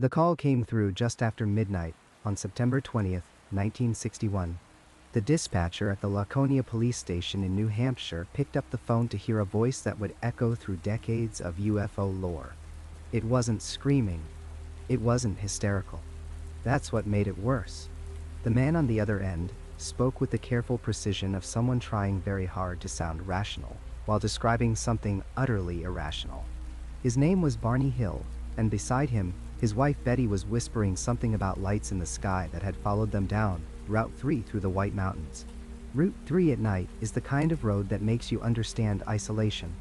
The call came through just after midnight on September 20th, 1961. The dispatcher at the Laconia police station in New Hampshire picked up the phone to hear a voice that would echo through decades of UFO lore. It wasn't screaming. It wasn't hysterical. That's what made it worse. The man on the other end spoke with the careful precision of someone trying very hard to sound rational, while describing something utterly irrational. His name was Barney Hill, and beside him, his wife Betty was whispering something about lights in the sky that had followed them down Route 3 through the White Mountains. Route 3 at night is the kind of road that makes you understand isolation.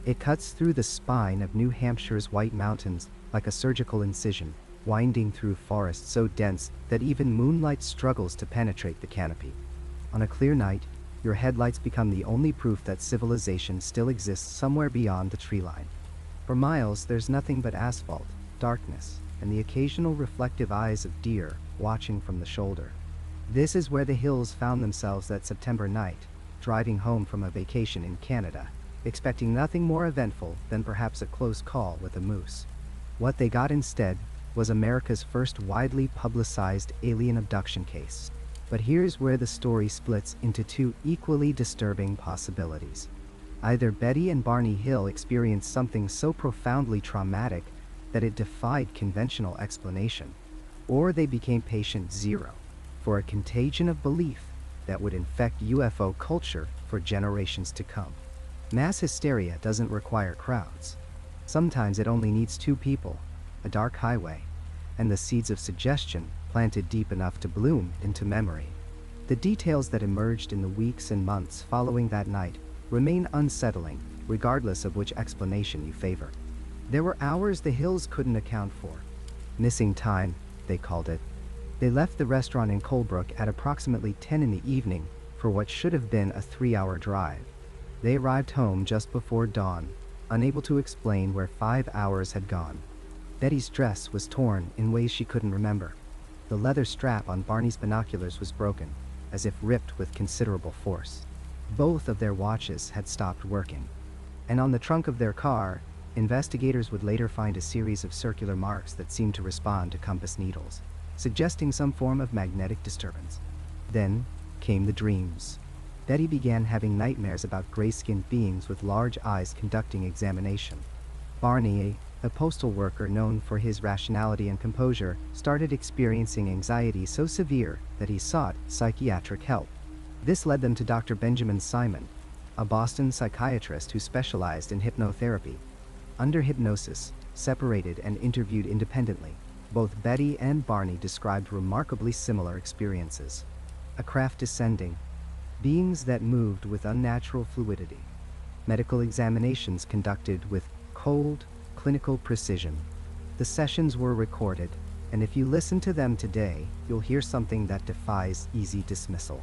It cuts through the spine of New Hampshire's White Mountains like a surgical incision, winding through forests so dense that even moonlight struggles to penetrate the canopy. On a clear night, your headlights become the only proof that civilization still exists somewhere beyond the tree line. For miles, there's nothing but asphalt, darkness, and the occasional reflective eyes of deer watching from the shoulder. This is where the Hills found themselves that September night, driving home from a vacation in Canada, expecting nothing more eventful than perhaps a close call with a moose. What they got instead was America's first widely publicized alien abduction case. But here's where the story splits into two equally disturbing possibilities. Either Betty and Barney Hill experienced something so profoundly traumatic that it defied conventional explanation, or they became patient zero for a contagion of belief that would infect UFO culture for generations to come. Mass hysteria doesn't require crowds. Sometimes it only needs two people, a dark highway, and the seeds of suggestion planted deep enough to bloom into memory. The details that emerged in the weeks and months following that night remain unsettling, regardless of which explanation you favor. There were hours the Hills couldn't account for. Missing time, they called it. They left the restaurant in Colebrook at approximately 10 in the evening for what should have been a 3-hour drive. They arrived home just before dawn, unable to explain where 5 hours had gone. Betty's dress was torn in ways she couldn't remember. The leather strap on Barney's binoculars was broken, as if ripped with considerable force. Both of their watches had stopped working. And on the trunk of their car, investigators would later find a series of circular marks that seemed to respond to compass needles, suggesting some form of magnetic disturbance. Then came the dreams. Betty began having nightmares about gray-skinned beings with large eyes conducting examination. Barney, a postal worker known for his rationality and composure, started experiencing anxiety so severe that he sought psychiatric help. This led them to Dr. Benjamin Simon, a Boston psychiatrist who specialized in hypnotherapy. Under hypnosis, separated and interviewed independently, both Betty and Barney described remarkably similar experiences. A craft descending, beings that moved with unnatural fluidity, medical examinations conducted with cold, clinical precision. The sessions were recorded, and if you listen to them today, you'll hear something that defies easy dismissal.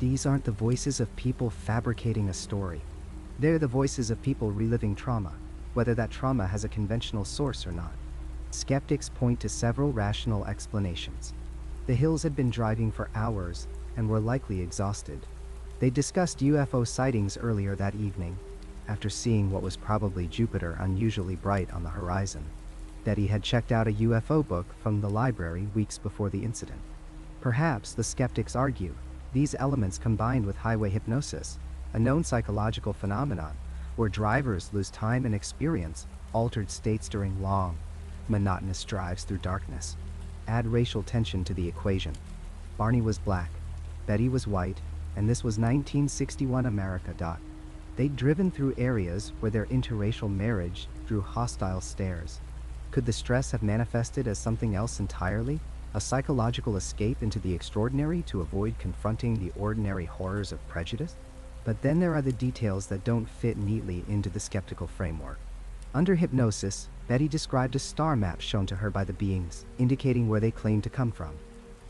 These aren't the voices of people fabricating a story. They're the voices of people reliving trauma, whether that trauma has a conventional source or not. Skeptics point to several rational explanations. The Hills had been driving for hours and were likely exhausted. They discussed UFO sightings earlier that evening, after seeing what was probably Jupiter unusually bright on the horizon. Betty had checked out a UFO book from the library weeks before the incident. Perhaps, the skeptics argue, these elements combined with highway hypnosis, a known psychological phenomenon where drivers lose time and experience altered states during long, monotonous drives through darkness. Add racial tension to the equation. Barney was black, Betty was white, and this was 1961 America. They'd driven through areas where their interracial marriage drew hostile stares. Could the stress have manifested as something else entirely? A psychological escape into the extraordinary to avoid confronting the ordinary horrors of prejudice? But then there are the details that don't fit neatly into the skeptical framework. Under hypnosis, Betty described a star map shown to her by the beings, indicating where they claimed to come from.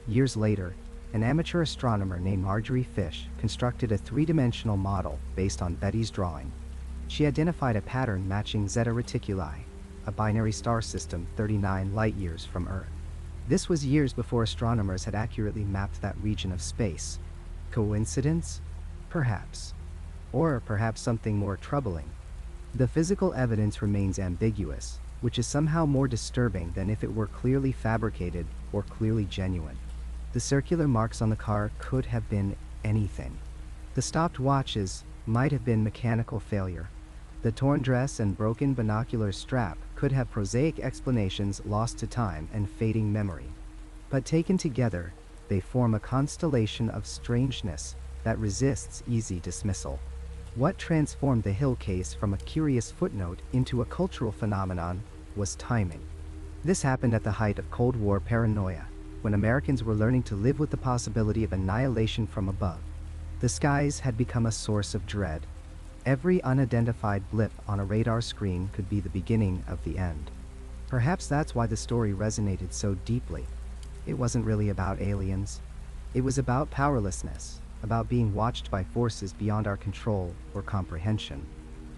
Years later, an amateur astronomer named Marjorie constructed a three-dimensional model based on Betty's drawing. She identified a pattern matching Zeta Reticuli, a binary star system 39 light-years from Earth. This was years before astronomers had accurately mapped that region of space. Coincidence? Perhaps. Or perhaps something more troubling. The physical evidence remains ambiguous, which is somehow more disturbing than if it were clearly fabricated or clearly genuine. The circular marks on the car could have been anything. The stopped watches might have been mechanical failure. The torn dress and broken binocular strap could have prosaic explanations lost to time and fading memory. But taken together, they form a constellation of strangeness that resists easy dismissal. What transformed the Hill case from a curious footnote into a cultural phenomenon was timing. This happened at the height of Cold War paranoia, when Americans were learning to live with the possibility of annihilation from above. The skies had become a source of dread. Every unidentified blip on a radar screen could be the beginning of the end. Perhaps that's why the story resonated so deeply. It wasn't really about aliens. It was about powerlessness, about being watched by forces beyond our control or comprehension.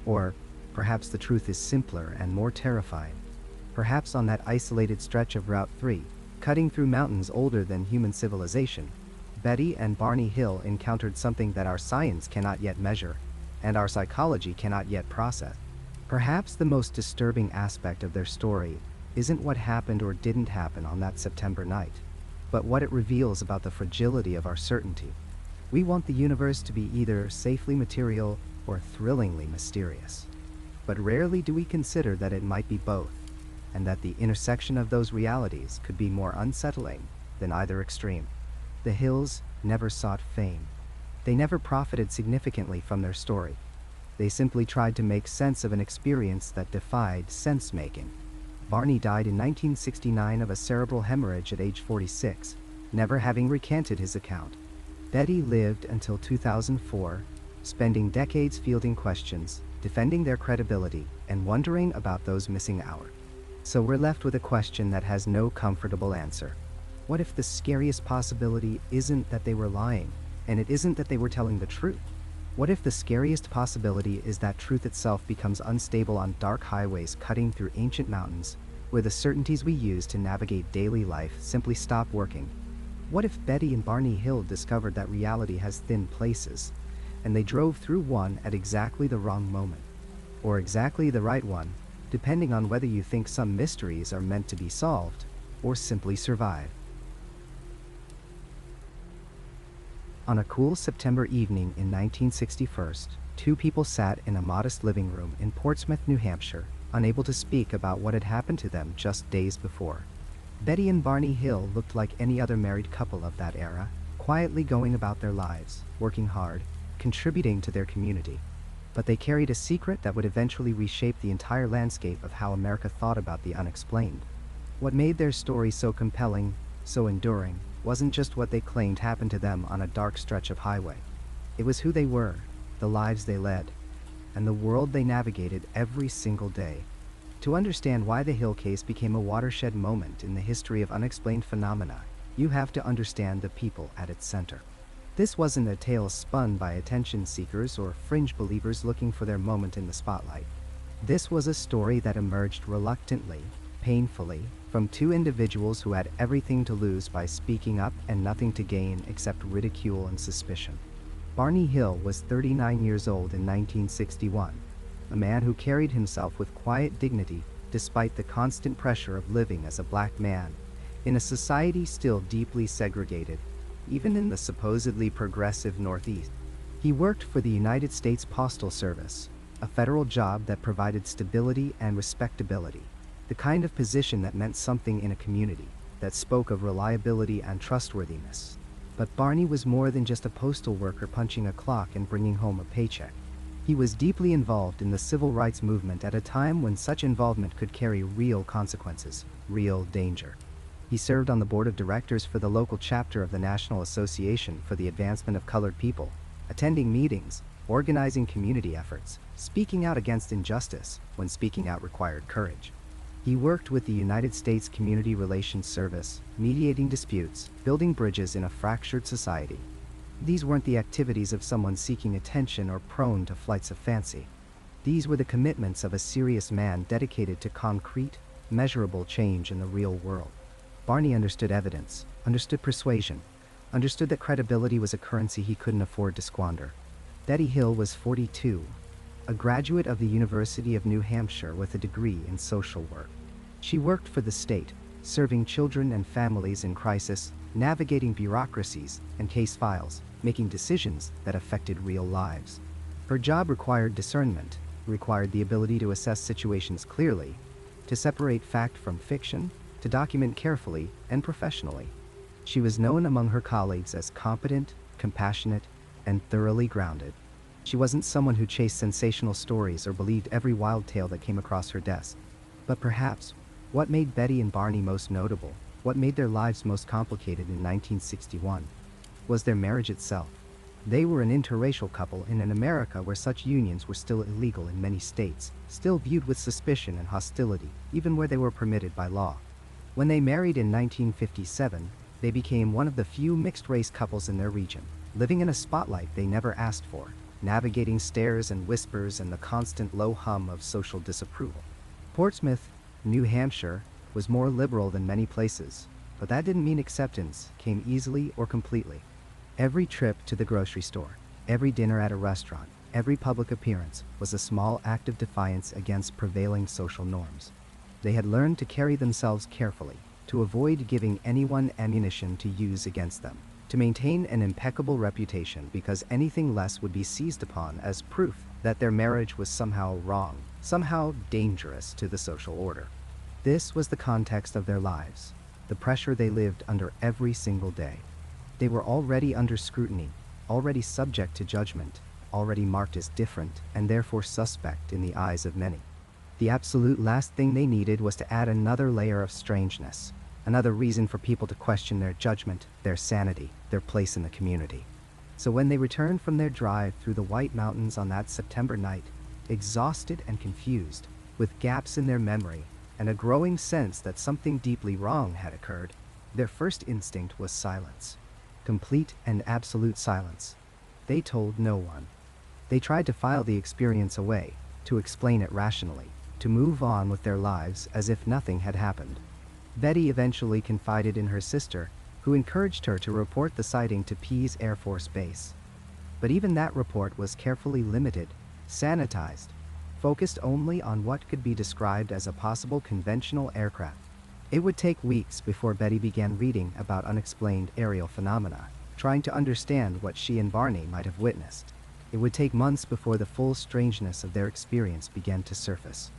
Or perhaps the truth is simpler and more terrifying. Perhaps on that isolated stretch of Route 3, cutting through mountains older than human civilization, Betty and Barney Hill encountered something that our science cannot yet measure, and our psychology cannot yet process. Perhaps the most disturbing aspect of their story isn't what happened or didn't happen on that September night, but what it reveals about the fragility of our certainty. We want the universe to be either safely material or thrillingly mysterious. But rarely do we consider that it might be both, and that the intersection of those realities could be more unsettling than either extreme. The Hills never sought fame. They never profited significantly from their story. They simply tried to make sense of an experience that defied sense-making. Barney died in 1969 of a cerebral hemorrhage at age 46, never having recanted his account. Betty lived until 2004, spending decades fielding questions, defending their credibility, and wondering about those missing hours. So we're left with a question that has no comfortable answer. What if the scariest possibility isn't that they were lying, and it isn't that they were telling the truth? What if the scariest possibility is that truth itself becomes unstable on dark highways cutting through ancient mountains, where the certainties we use to navigate daily life simply stop working? What if Betty and Barney Hill discovered that reality has thin places, and they drove through one at exactly the wrong moment? Or exactly the right one, depending on whether you think some mysteries are meant to be solved, or simply survive. On a cool September evening in 1961, two people sat in a modest living room in Portsmouth, New Hampshire, unable to speak about what had happened to them just days before. Betty and Barney Hill looked like any other married couple of that era, quietly going about their lives, working hard, contributing to their community. But they carried a secret that would eventually reshape the entire landscape of how America thought about the unexplained. What made their story so compelling, so enduring, wasn't just what they claimed happened to them on a dark stretch of highway. It was who they were, the lives they led, and the world they navigated every single day. To understand why the Hill case became a watershed moment in the history of unexplained phenomena, you have to understand the people at its center. This wasn't a tale spun by attention seekers or fringe believers looking for their moment in the spotlight. This was a story that emerged reluctantly, painfully, from two individuals who had everything to lose by speaking up and nothing to gain except ridicule and suspicion. Barney Hill was 39 years old in 1961, a man who carried himself with quiet dignity despite the constant pressure of living as a black man in a society still deeply segregated, even in the supposedly progressive Northeast. He worked for the United States Postal Service, a federal job that provided stability and respectability, the kind of position that meant something in a community, that spoke of reliability and trustworthiness. But Barney was more than just a postal worker punching a clock and bringing home a paycheck. He was deeply involved in the civil rights movement at a time when such involvement could carry real consequences, real danger. He served on the board of directors for the local chapter of the National Association for the Advancement of Colored People, attending meetings, organizing community efforts, speaking out against injustice when speaking out required courage. He worked with the United States Community Relations Service, mediating disputes, building bridges in a fractured society. These weren't the activities of someone seeking attention or prone to flights of fancy. These were the commitments of a serious man dedicated to concrete, measurable change in the real world. Barney understood evidence, understood persuasion, understood that credibility was a currency he couldn't afford to squander. Betty Hill was 42, a graduate of the University of New Hampshire with a degree in social work. She worked for the state, serving children and families in crisis, navigating bureaucracies and case files, making decisions that affected real lives. Her job required discernment, required the ability to assess situations clearly, to separate fact from fiction, to document carefully and professionally. She was known among her colleagues as competent, compassionate, and thoroughly grounded. She wasn't someone who chased sensational stories or believed every wild tale that came across her desk. But perhaps, what made Betty and Barney most notable, what made their lives most complicated in 1961, was their marriage itself. They were an interracial couple in an America where such unions were still illegal in many states, still viewed with suspicion and hostility, even where they were permitted by law. When they married in 1957, they became one of the few mixed-race couples in their region, living in a spotlight they never asked for, navigating stares and whispers and the constant low hum of social disapproval. Portsmouth, New Hampshire, was more liberal than many places, but that didn't mean acceptance came easily or completely. Every trip to the grocery store, every dinner at a restaurant, every public appearance was a small act of defiance against prevailing social norms. They had learned to carry themselves carefully, to avoid giving anyone ammunition to use against them, to maintain an impeccable reputation because anything less would be seized upon as proof that their marriage was somehow wrong, somehow dangerous to the social order. This was the context of their lives, the pressure they lived under every single day. They were already under scrutiny, already subject to judgment, already marked as different and therefore suspect in the eyes of many. The absolute last thing they needed was to add another layer of strangeness, another reason for people to question their judgment, their sanity, their place in the community. So when they returned from their drive through the White Mountains on that September night, exhausted and confused, with gaps in their memory and a growing sense that something deeply wrong had occurred, their first instinct was silence. Complete and absolute silence. They told no one. They tried to file the experience away, to explain it rationally, to move on with their lives as if nothing had happened. Betty eventually confided in her sister, who encouraged her to report the sighting to Pease Air Force Base. But even that report was carefully limited, sanitized, focused only on what could be described as a possible conventional aircraft. It would take weeks before Betty began reading about unexplained aerial phenomena, trying to understand what she and Barney might have witnessed. It would take months before the full strangeness of their experience began to surface.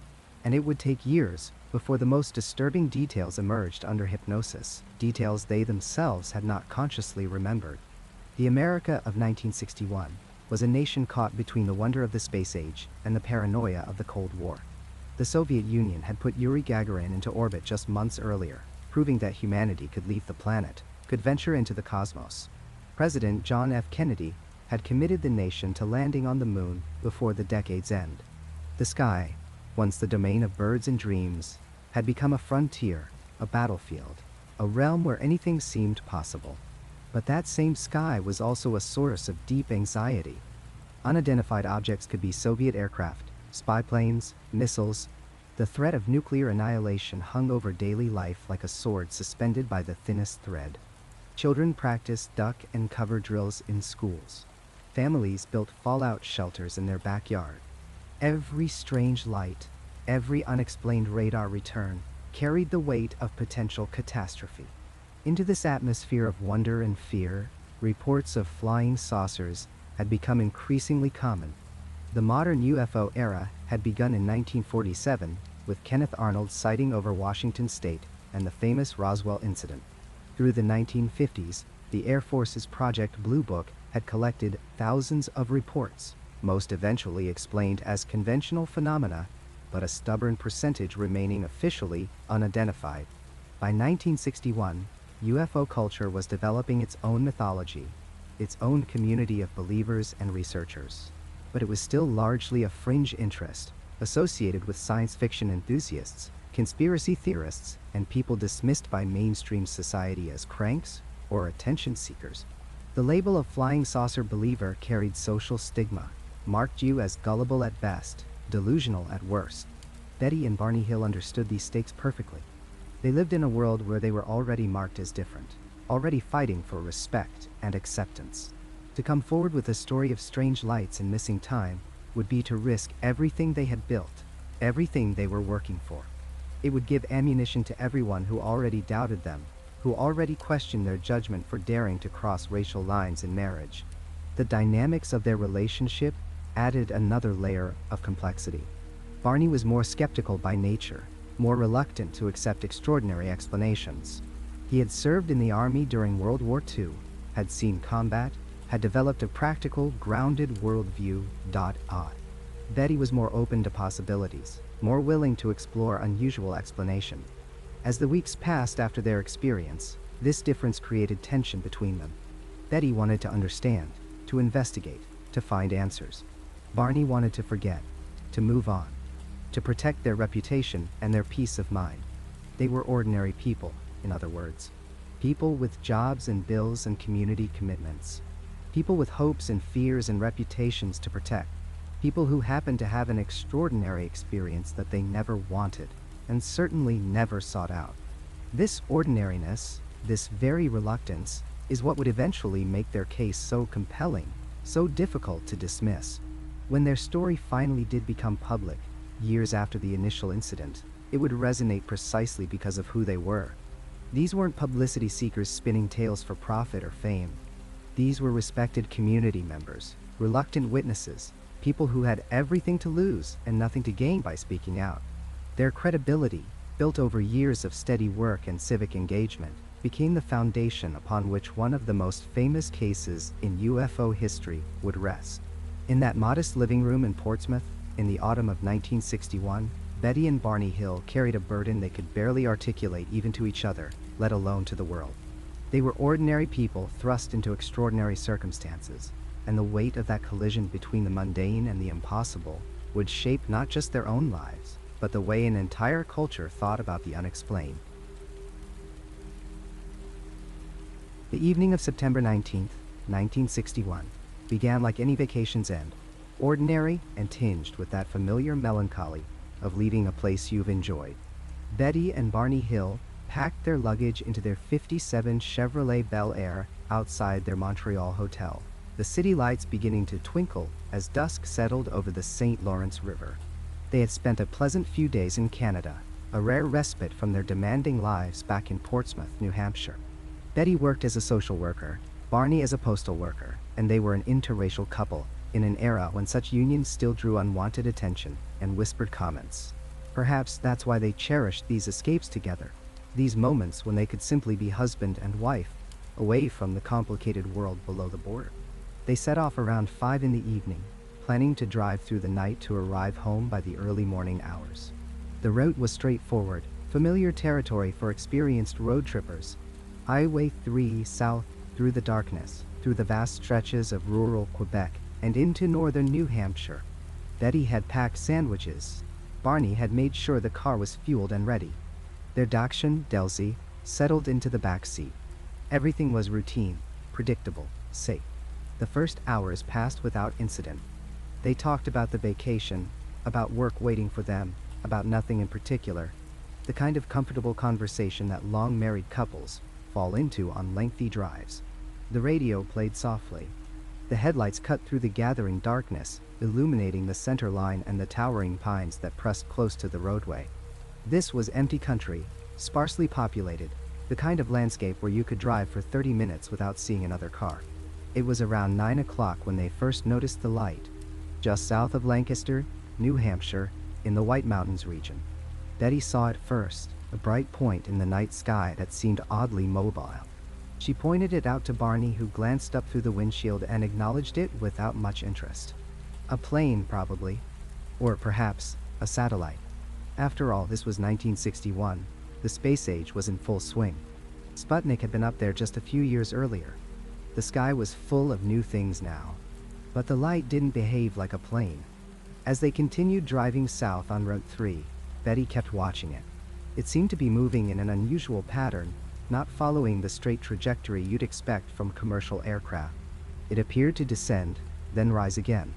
And it would take years before the most disturbing details emerged under hypnosis, details they themselves had not consciously remembered. The America of 1961 was a nation caught between the wonder of the space age and the paranoia of the Cold War. The Soviet Union had put Yuri Gagarin into orbit just months earlier, proving that humanity could leave the planet, could venture into the cosmos. President John F. Kennedy had committed the nation to landing on the moon before the decade's end. The sky, once the domain of birds and dreams, had become a frontier, a battlefield, a realm where anything seemed possible. But that same sky was also a source of deep anxiety. Unidentified objects could be Soviet aircraft, spy planes, missiles. The threat of nuclear annihilation hung over daily life like a sword suspended by the thinnest thread. Children practiced duck and cover drills in schools. Families built fallout shelters in their backyard. Every strange light, every unexplained radar return, carried the weight of potential catastrophe. Into this atmosphere of wonder and fear, reports of flying saucers had become increasingly common. The modern UFO era had begun in 1947 with Kenneth Arnold's sighting over Washington state and the famous Roswell incident. Through the 1950s, the Air Force's Project Blue Book had collected thousands of reports, most eventually explained as conventional phenomena, but a stubborn percentage remaining officially unidentified. By 1961, UFO culture was developing its own mythology, its own community of believers and researchers. But it was still largely a fringe interest, associated with science fiction enthusiasts, conspiracy theorists, and people dismissed by mainstream society as cranks or attention seekers. The label of flying saucer believer carried social stigma, marked you as gullible at best, delusional at worst. Betty and Barney Hill understood these stakes perfectly. They lived in a world where they were already marked as different, already fighting for respect and acceptance. To come forward with a story of strange lights and missing time would be to risk everything they had built, everything they were working for. It would give ammunition to everyone who already doubted them, who already questioned their judgment for daring to cross racial lines in marriage. The dynamics of their relationship added another layer of complexity. Barney was more skeptical by nature, more reluctant to accept extraordinary explanations. He had served in the army during World War II, had seen combat, had developed a practical, grounded worldview. Betty was more open to possibilities, more willing to explore unusual explanation. As the weeks passed after their experience, this difference created tension between them. Betty wanted to understand, to investigate, to find answers. Barney wanted to forget, to move on, to protect their reputation and their peace of mind. They were ordinary people, in other words. People with jobs and bills and community commitments. People with hopes and fears and reputations to protect. People who happened to have an extraordinary experience that they never wanted, and certainly never sought out. This ordinariness, this very reluctance, is what would eventually make their case so compelling, so difficult to dismiss. When their story finally did become public, years after the initial incident, it would resonate precisely because of who they were. These weren't publicity seekers spinning tales for profit or fame. These were respected community members, reluctant witnesses, people who had everything to lose and nothing to gain by speaking out. Their credibility, built over years of steady work and civic engagement, became the foundation upon which one of the most famous cases in UFO history would rest. In that modest living room in Portsmouth, in the autumn of 1961, Betty and Barney Hill carried a burden they could barely articulate even to each other, let alone to the world. They were ordinary people thrust into extraordinary circumstances, and the weight of that collision between the mundane and the impossible would shape not just their own lives, but the way an entire culture thought about the unexplained. The evening of September 19, 1961, began like any vacation's end, ordinary and tinged with that familiar melancholy of leaving a place you've enjoyed. Betty and Barney Hill packed their luggage into their '57 Chevrolet Bel Air outside their Montreal hotel, the city lights beginning to twinkle as dusk settled over the St. Lawrence River. They had spent a pleasant few days in Canada, a rare respite from their demanding lives back in Portsmouth, New Hampshire. Betty worked as a social worker, Barney as a postal worker, and they were an interracial couple in an era when such unions still drew unwanted attention and whispered comments. Perhaps that's why they cherished these escapes together, these moments when they could simply be husband and wife, away from the complicated world below the border. They set off around 5 in the evening, planning to drive through the night to arrive home by the early morning hours. The route was straightforward, familiar territory for experienced road trippers. Highway 3 south through the darkness, through the vast stretches of rural Quebec, and into northern New Hampshire. Betty had packed sandwiches. Barney had made sure the car was fueled and ready. Their Dachshund, Delzy, settled into the back seat. Everything was routine, predictable, safe. The first hours passed without incident. They talked about the vacation, about work waiting for them, about nothing in particular, the kind of comfortable conversation that long married couples fall into on lengthy drives. The radio played softly. The headlights cut through the gathering darkness, illuminating the center line and the towering pines that pressed close to the roadway. This was empty country, sparsely populated, the kind of landscape where you could drive for 30 minutes without seeing another car. It was around 9 o'clock when they first noticed the light, just south of Lancaster, New Hampshire, in the White Mountains region. Betty saw it first, a bright point in the night sky that seemed oddly mobile. She pointed it out to Barney, who glanced up through the windshield and acknowledged it without much interest. A plane, probably. Or perhaps a satellite. After all, this was 1961. The space age was in full swing. Sputnik had been up there just a few years earlier. The sky was full of new things now. But the light didn't behave like a plane. As they continued driving south on Route 3, Betty kept watching it. It seemed to be moving in an unusual pattern, not following the straight trajectory you'd expect from commercial aircraft. It appeared to descend, then rise again.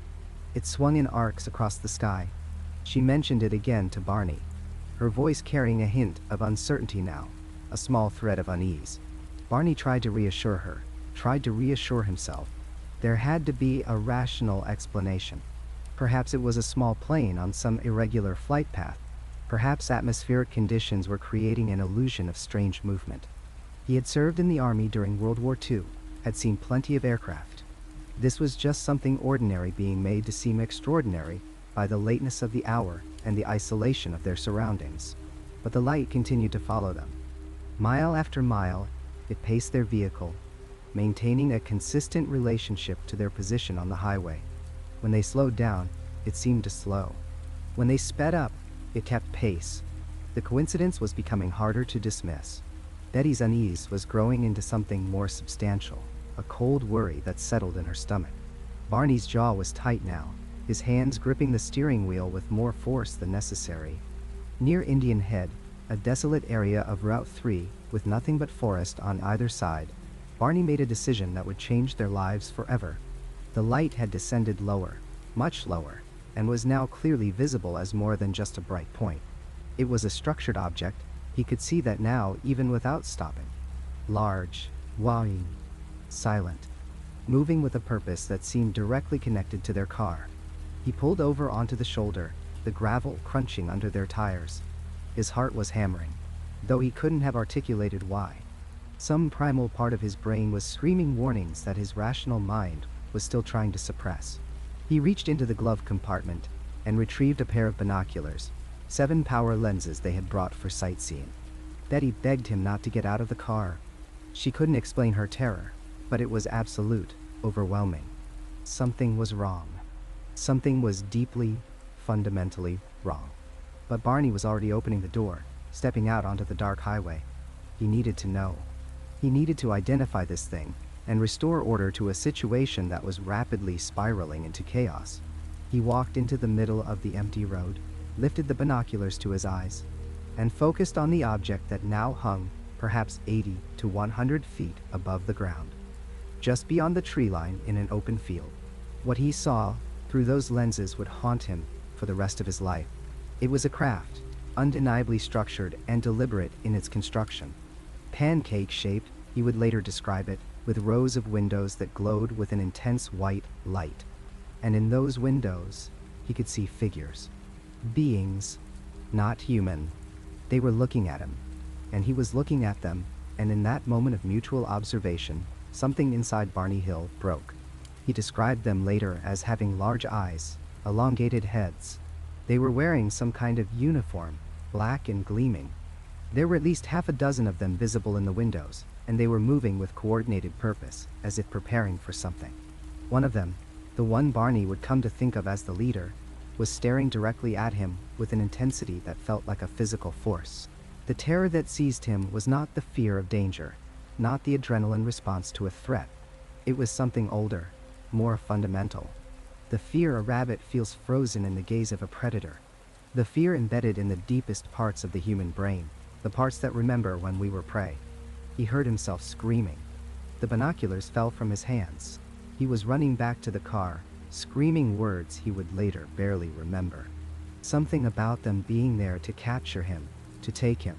It swung in arcs across the sky. She mentioned it again to Barney, her voice carrying a hint of uncertainty now, a small thread of unease. Barney tried to reassure her, tried to reassure himself. There had to be a rational explanation. Perhaps it was a small plane on some irregular flight path. Perhaps atmospheric conditions were creating an illusion of strange movement. He had served in the army during World War II, had seen plenty of aircraft. This was just something ordinary being made to seem extraordinary by the lateness of the hour and the isolation of their surroundings. But the light continued to follow them. Mile after mile, it paced their vehicle, maintaining a consistent relationship to their position on the highway. When they slowed down, it seemed to slow. When they sped up, it kept pace. The coincidence was becoming harder to dismiss. Betty's unease was growing into something more substantial, a cold worry that settled in her stomach. Barney's jaw was tight now, his hands gripping the steering wheel with more force than necessary. Near Indian Head, a desolate area of Route 3 with nothing but forest on either side, Barney made a decision that would change their lives forever. The light had descended lower, much lower, and was now clearly visible as more than just a bright point. It was a structured object. He could see that now even without stopping. Large, wide, silent, moving with a purpose that seemed directly connected to their car. He pulled over onto the shoulder, the gravel crunching under their tires. His heart was hammering, though he couldn't have articulated why. Some primal part of his brain was screaming warnings that his rational mind was still trying to suppress. He reached into the glove compartment and retrieved a pair of binoculars, 7-power lenses they had brought for sightseeing. Betty begged him not to get out of the car. She couldn't explain her terror, but it was absolute, overwhelming. Something was wrong. Something was deeply, fundamentally wrong. But Barney was already opening the door, stepping out onto the dark highway. He needed to know. He needed to identify this thing and restore order to a situation that was rapidly spiraling into chaos. He walked into the middle of the empty road, lifted the binoculars to his eyes, and focused on the object that now hung perhaps 80 to 100 feet above the ground, just beyond the tree line in an open field. What he saw through those lenses would haunt him for the rest of his life. It was a craft, undeniably structured and deliberate in its construction. Pancake-shaped, he would later describe it, with rows of windows that glowed with an intense white light. And in those windows, he could see figures. Beings, not human. They were looking at him, and he was looking at them, and in that moment of mutual observation, something inside Barney Hill broke. He described them later as having large eyes, elongated heads. They were wearing some kind of uniform, black and gleaming. There were at least half a dozen of them visible in the windows, and they were moving with coordinated purpose, as if preparing for something. One of them, the one Barney would come to think of as the leader, was staring directly at him with an intensity that felt like a physical force. The terror that seized him was not the fear of danger, not the adrenaline response to a threat. It was something older, more fundamental. The fear a rabbit feels frozen in the gaze of a predator. The fear embedded in the deepest parts of the human brain, the parts that remember when we were prey. He heard himself screaming. The binoculars fell from his hands. He was running back to the car, screaming words he would later barely remember. Something about them being there to capture him, to take him.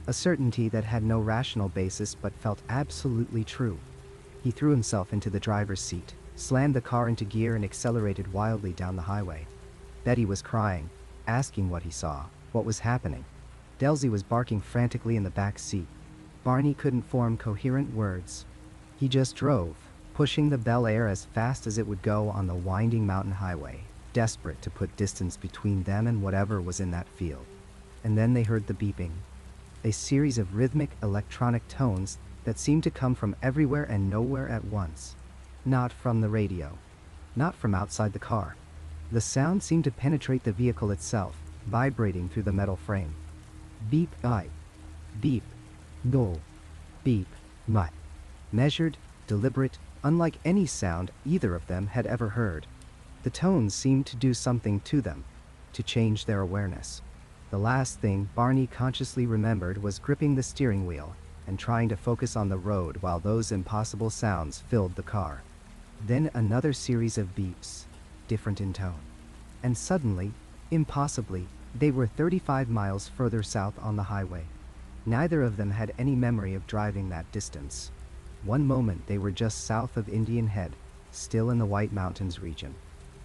A certainty that had no rational basis but felt absolutely true. He threw himself into the driver's seat, slammed the car into gear and accelerated wildly down the highway. Betty was crying, asking what he saw, what was happening. Delzy was barking frantically in the back seat. Barney couldn't form coherent words. He just drove, pushing the Bel Air as fast as it would go on the winding mountain highway, desperate to put distance between them and whatever was in that field. And then they heard the beeping, a series of rhythmic electronic tones that seemed to come from everywhere and nowhere at once. Not from the radio, not from outside the car. The sound seemed to penetrate the vehicle itself, vibrating through the metal frame. Beep, I. Beep. No. Beep. My. Measured, deliberate, unlike any sound either of them had ever heard. The tones seemed to do something to them, to change their awareness. The last thing Barney consciously remembered was gripping the steering wheel and trying to focus on the road while those impossible sounds filled the car. Then another series of beeps, different in tone. And suddenly, impossibly, they were 35 miles further south on the highway. Neither of them had any memory of driving that distance. One moment they were just south of Indian Head, still in the White Mountains region.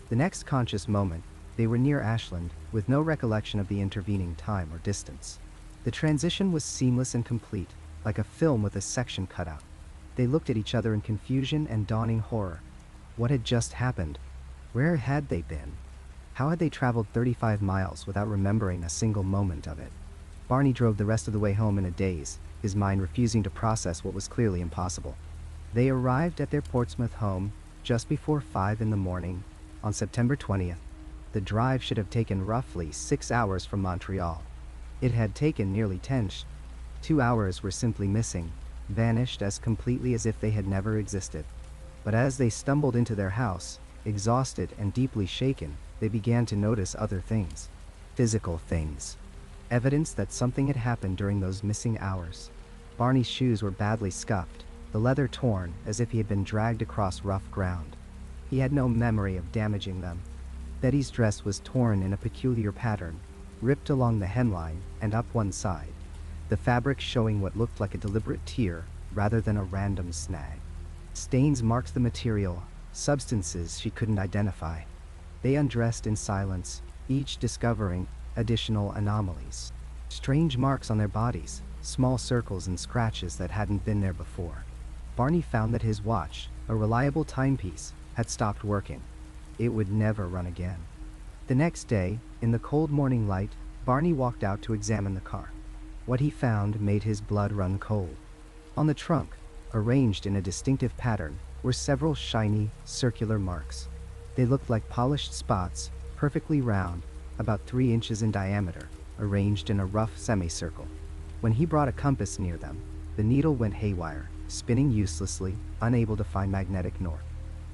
The next conscious moment, they were near Ashland, with no recollection of the intervening time or distance. The transition was seamless and complete, like a film with a section cut out. They looked at each other in confusion and dawning horror. What had just happened? Where had they been? How had they traveled 35 miles without remembering a single moment of it? Barney drove the rest of the way home in a daze, his mind refusing to process what was clearly impossible. They arrived at their Portsmouth home just before 5 in the morning on September 20th. The drive should have taken roughly 6 hours from Montreal. It had taken nearly 10. 2 hours were simply missing, vanished as completely as if they had never existed. But as they stumbled into their house, exhausted and deeply shaken, they began to notice other things. Physical things. Evidence that something had happened during those missing hours. Barney's shoes were badly scuffed, the leather torn as if he had been dragged across rough ground. He had no memory of damaging them. Betty's dress was torn in a peculiar pattern, ripped along the hemline and up one side, the fabric showing what looked like a deliberate tear rather than a random snag. Stains marked the material, substances she couldn't identify. They undressed in silence, each discovering additional anomalies. Strange marks on their bodies, small circles and scratches that hadn't been there before. Barney found that his watch, a reliable timepiece, had stopped working. It would never run again. The next day, in the cold morning light, Barney walked out to examine the car. What he found made his blood run cold. On the trunk, arranged in a distinctive pattern, were several shiny, circular marks. They looked like polished spots, perfectly round, about 3 inches in diameter, arranged in a rough semicircle. When he brought a compass near them, the needle went haywire, spinning uselessly, unable to find magnetic north.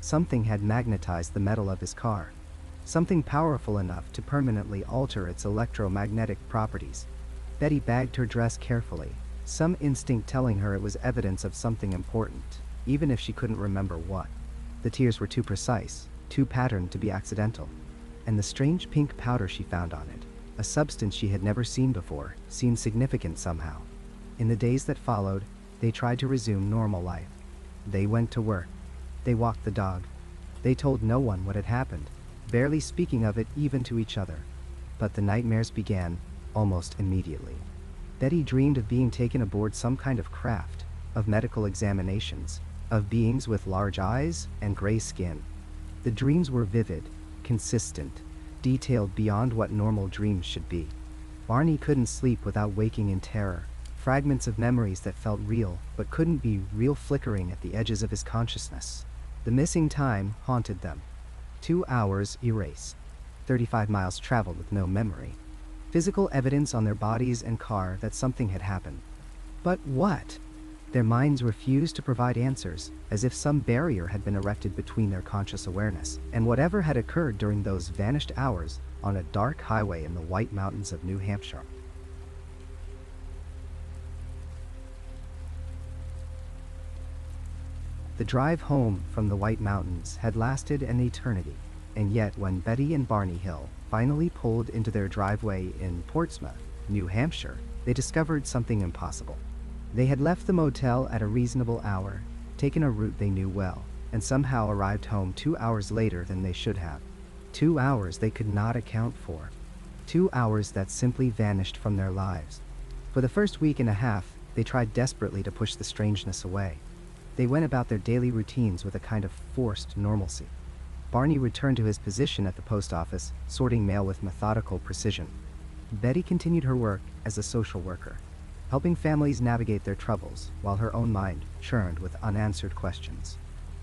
Something had magnetized the metal of his car. Something powerful enough to permanently alter its electromagnetic properties. Betty bagged her dress carefully, some instinct telling her it was evidence of something important, even if she couldn't remember what. The tears were too precise, too patterned to be accidental. And the strange pink powder she found on it, a substance she had never seen before, seemed significant somehow. In the days that followed, they tried to resume normal life. They went to work. They walked the dog. They told no one what had happened, barely speaking of it even to each other. But the nightmares began almost immediately. Betty dreamed of being taken aboard some kind of craft, of medical examinations, of beings with large eyes and gray skin. The dreams were vivid, consistent, detailed beyond what normal dreams should be. Barney couldn't sleep without waking in terror, fragments of memories that felt real but couldn't be real flickering at the edges of his consciousness. The missing time haunted them. 2 hours erased. 35 miles traveled with no memory. Physical evidence on their bodies and car that something had happened. But what? Their minds refused to provide answers, as if some barrier had been erected between their conscious awareness and whatever had occurred during those vanished hours on a dark highway in the White Mountains of New Hampshire. The drive home from the White Mountains had lasted an eternity, and yet when Betty and Barney Hill finally pulled into their driveway in Portsmouth, New Hampshire, they discovered something impossible. They had left the motel at a reasonable hour, taken a route they knew well, and somehow arrived home 2 hours later than they should have. 2 hours they could not account for. 2 hours that simply vanished from their lives. For the first week and a half, they tried desperately to push the strangeness away. They went about their daily routines with a kind of forced normalcy. Barney returned to his position at the post office, sorting mail with methodical precision. Betty continued her work as a social worker, helping families navigate their troubles, while her own mind churned with unanswered questions.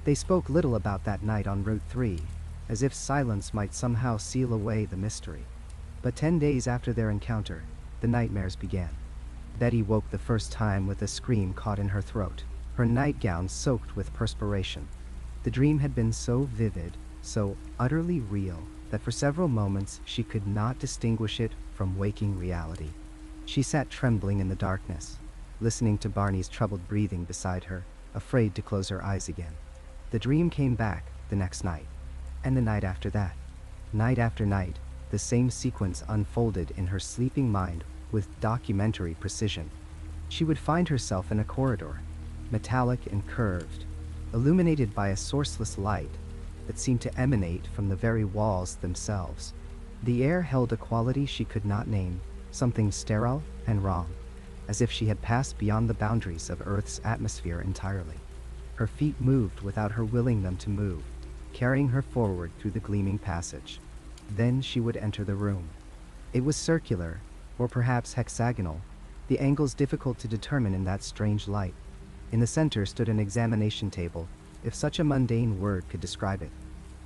They spoke little about that night on Route 3, as if silence might somehow seal away the mystery. But 10 days after their encounter, the nightmares began. Betty woke the first time with a scream caught in her throat, her nightgown soaked with perspiration. The dream had been so vivid, so utterly real, that for several moments she could not distinguish it from waking reality. She sat trembling in the darkness, listening to Barney's troubled breathing beside her, afraid to close her eyes again. The dream came back the next night, and the night after that. Night after night, the same sequence unfolded in her sleeping mind with documentary precision. She would find herself in a corridor, metallic and curved, illuminated by a sourceless light, that seemed to emanate from the very walls themselves. The air held a quality she could not name, something sterile and wrong, as if she had passed beyond the boundaries of Earth's atmosphere entirely. Her feet moved without her willing them to move, carrying her forward through the gleaming passage. Then she would enter the room. It was circular, or perhaps hexagonal, the angles difficult to determine in that strange light. In the center stood an examination table, if such a mundane word could describe it.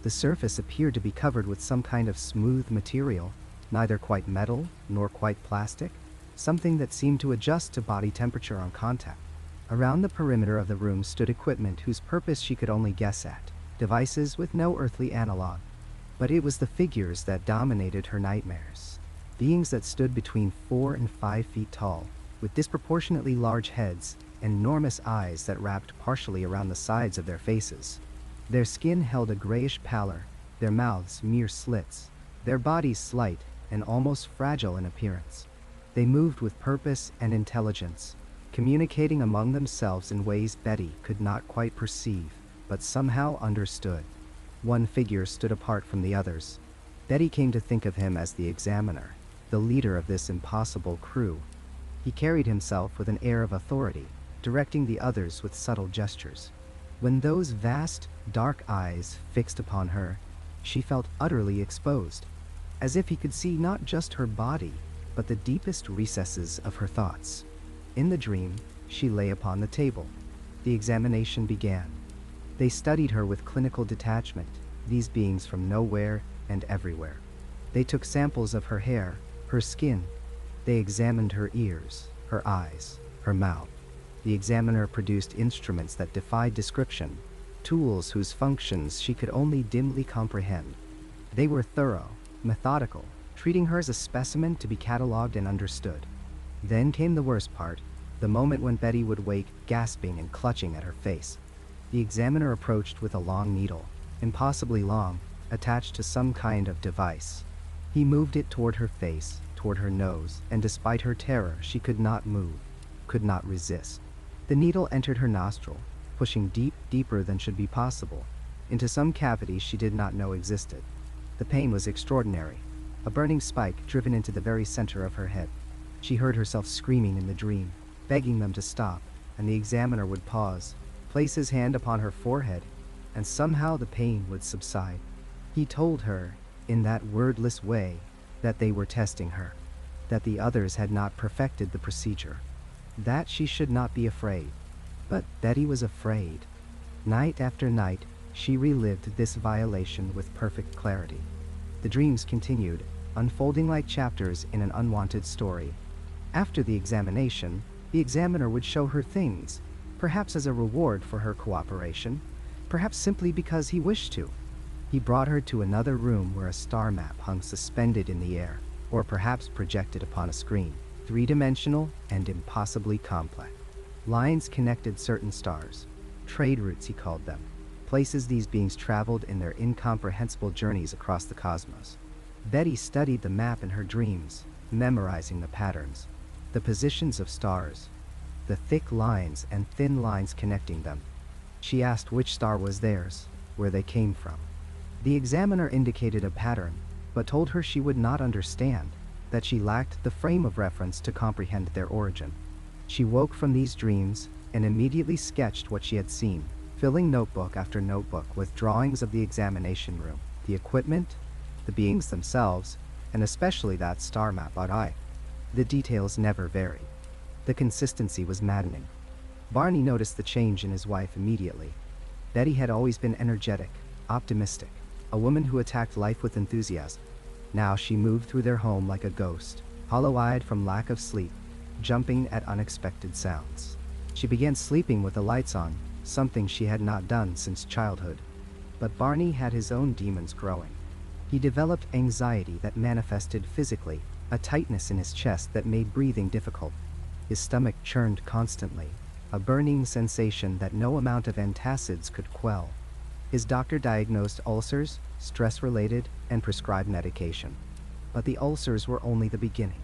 The surface appeared to be covered with some kind of smooth material, neither quite metal nor quite plastic, something that seemed to adjust to body temperature on contact. Around the perimeter of the room stood equipment whose purpose she could only guess at, devices with no earthly analog. But it was the figures that dominated her nightmares. Beings that stood between 4 and 5 feet tall, with disproportionately large heads and enormous eyes that wrapped partially around the sides of their faces. Their skin held a grayish pallor, their mouths mere slits, their bodies slight and almost fragile in appearance. They moved with purpose and intelligence, communicating among themselves in ways Betty could not quite perceive, but somehow understood. One figure stood apart from the others. Betty came to think of him as the examiner, the leader of this impossible crew. He carried himself with an air of authority, directing the others with subtle gestures. When those vast, dark eyes fixed upon her, she felt utterly exposed, as if he could see not just her body, but the deepest recesses of her thoughts. In the dream, she lay upon the table. The examination began. They studied her with clinical detachment, these beings from nowhere and everywhere. They took samples of her hair, her skin. They examined her ears, her eyes, her mouth. The examiner produced instruments that defied description, tools whose functions she could only dimly comprehend. They were thorough, methodical, treating her as a specimen to be catalogued and understood. Then came the worst part, the moment when Betty would wake, gasping and clutching at her face. The examiner approached with a long needle, impossibly long, attached to some kind of device. He moved it toward her face, toward her nose, and despite her terror, she could not move, could not resist. The needle entered her nostril, pushing deeper than should be possible, into some cavity she did not know existed. The pain was extraordinary, a burning spike driven into the very center of her head. She heard herself screaming in the dream, begging them to stop, and the examiner would pause, place his hand upon her forehead, and somehow the pain would subside. He told her, in that wordless way, that they were testing her, that the others had not perfected the procedure, that she should not be afraid. But Betty was afraid. Night after night, she relived this violation with perfect clarity. The dreams continued, unfolding like chapters in an unwanted story. After the examination, the examiner would show her things, perhaps as a reward for her cooperation, perhaps simply because he wished to. He brought her to another room where a star map hung suspended in the air, or perhaps projected upon a screen, three-dimensional and impossibly complex. Lines connected certain stars, trade routes he called them, places these beings traveled in their incomprehensible journeys across the cosmos. Betty studied the map in her dreams, memorizing the patterns, the positions of stars, the thick lines and thin lines connecting them. She asked which star was theirs, where they came from. The examiner indicated a pattern, but told her she would not understand, that she lacked the frame of reference to comprehend their origin. She woke from these dreams and immediately sketched what she had seen, filling notebook after notebook with drawings of the examination room, the equipment, the beings themselves, and especially that star map eye. The details never varied. The consistency was maddening. Barney noticed the change in his wife immediately. Betty had always been energetic, optimistic, a woman who attacked life with enthusiasm. Now she moved through their home like a ghost, hollow-eyed from lack of sleep, jumping at unexpected sounds. She began sleeping with the lights on, something she had not done since childhood. But Barney had his own demons growing. He developed anxiety that manifested physically, a tightness in his chest that made breathing difficult. His stomach churned constantly, a burning sensation that no amount of antacids could quell. His doctor diagnosed ulcers, stress-related, and prescribed medication. But the ulcers were only the beginning.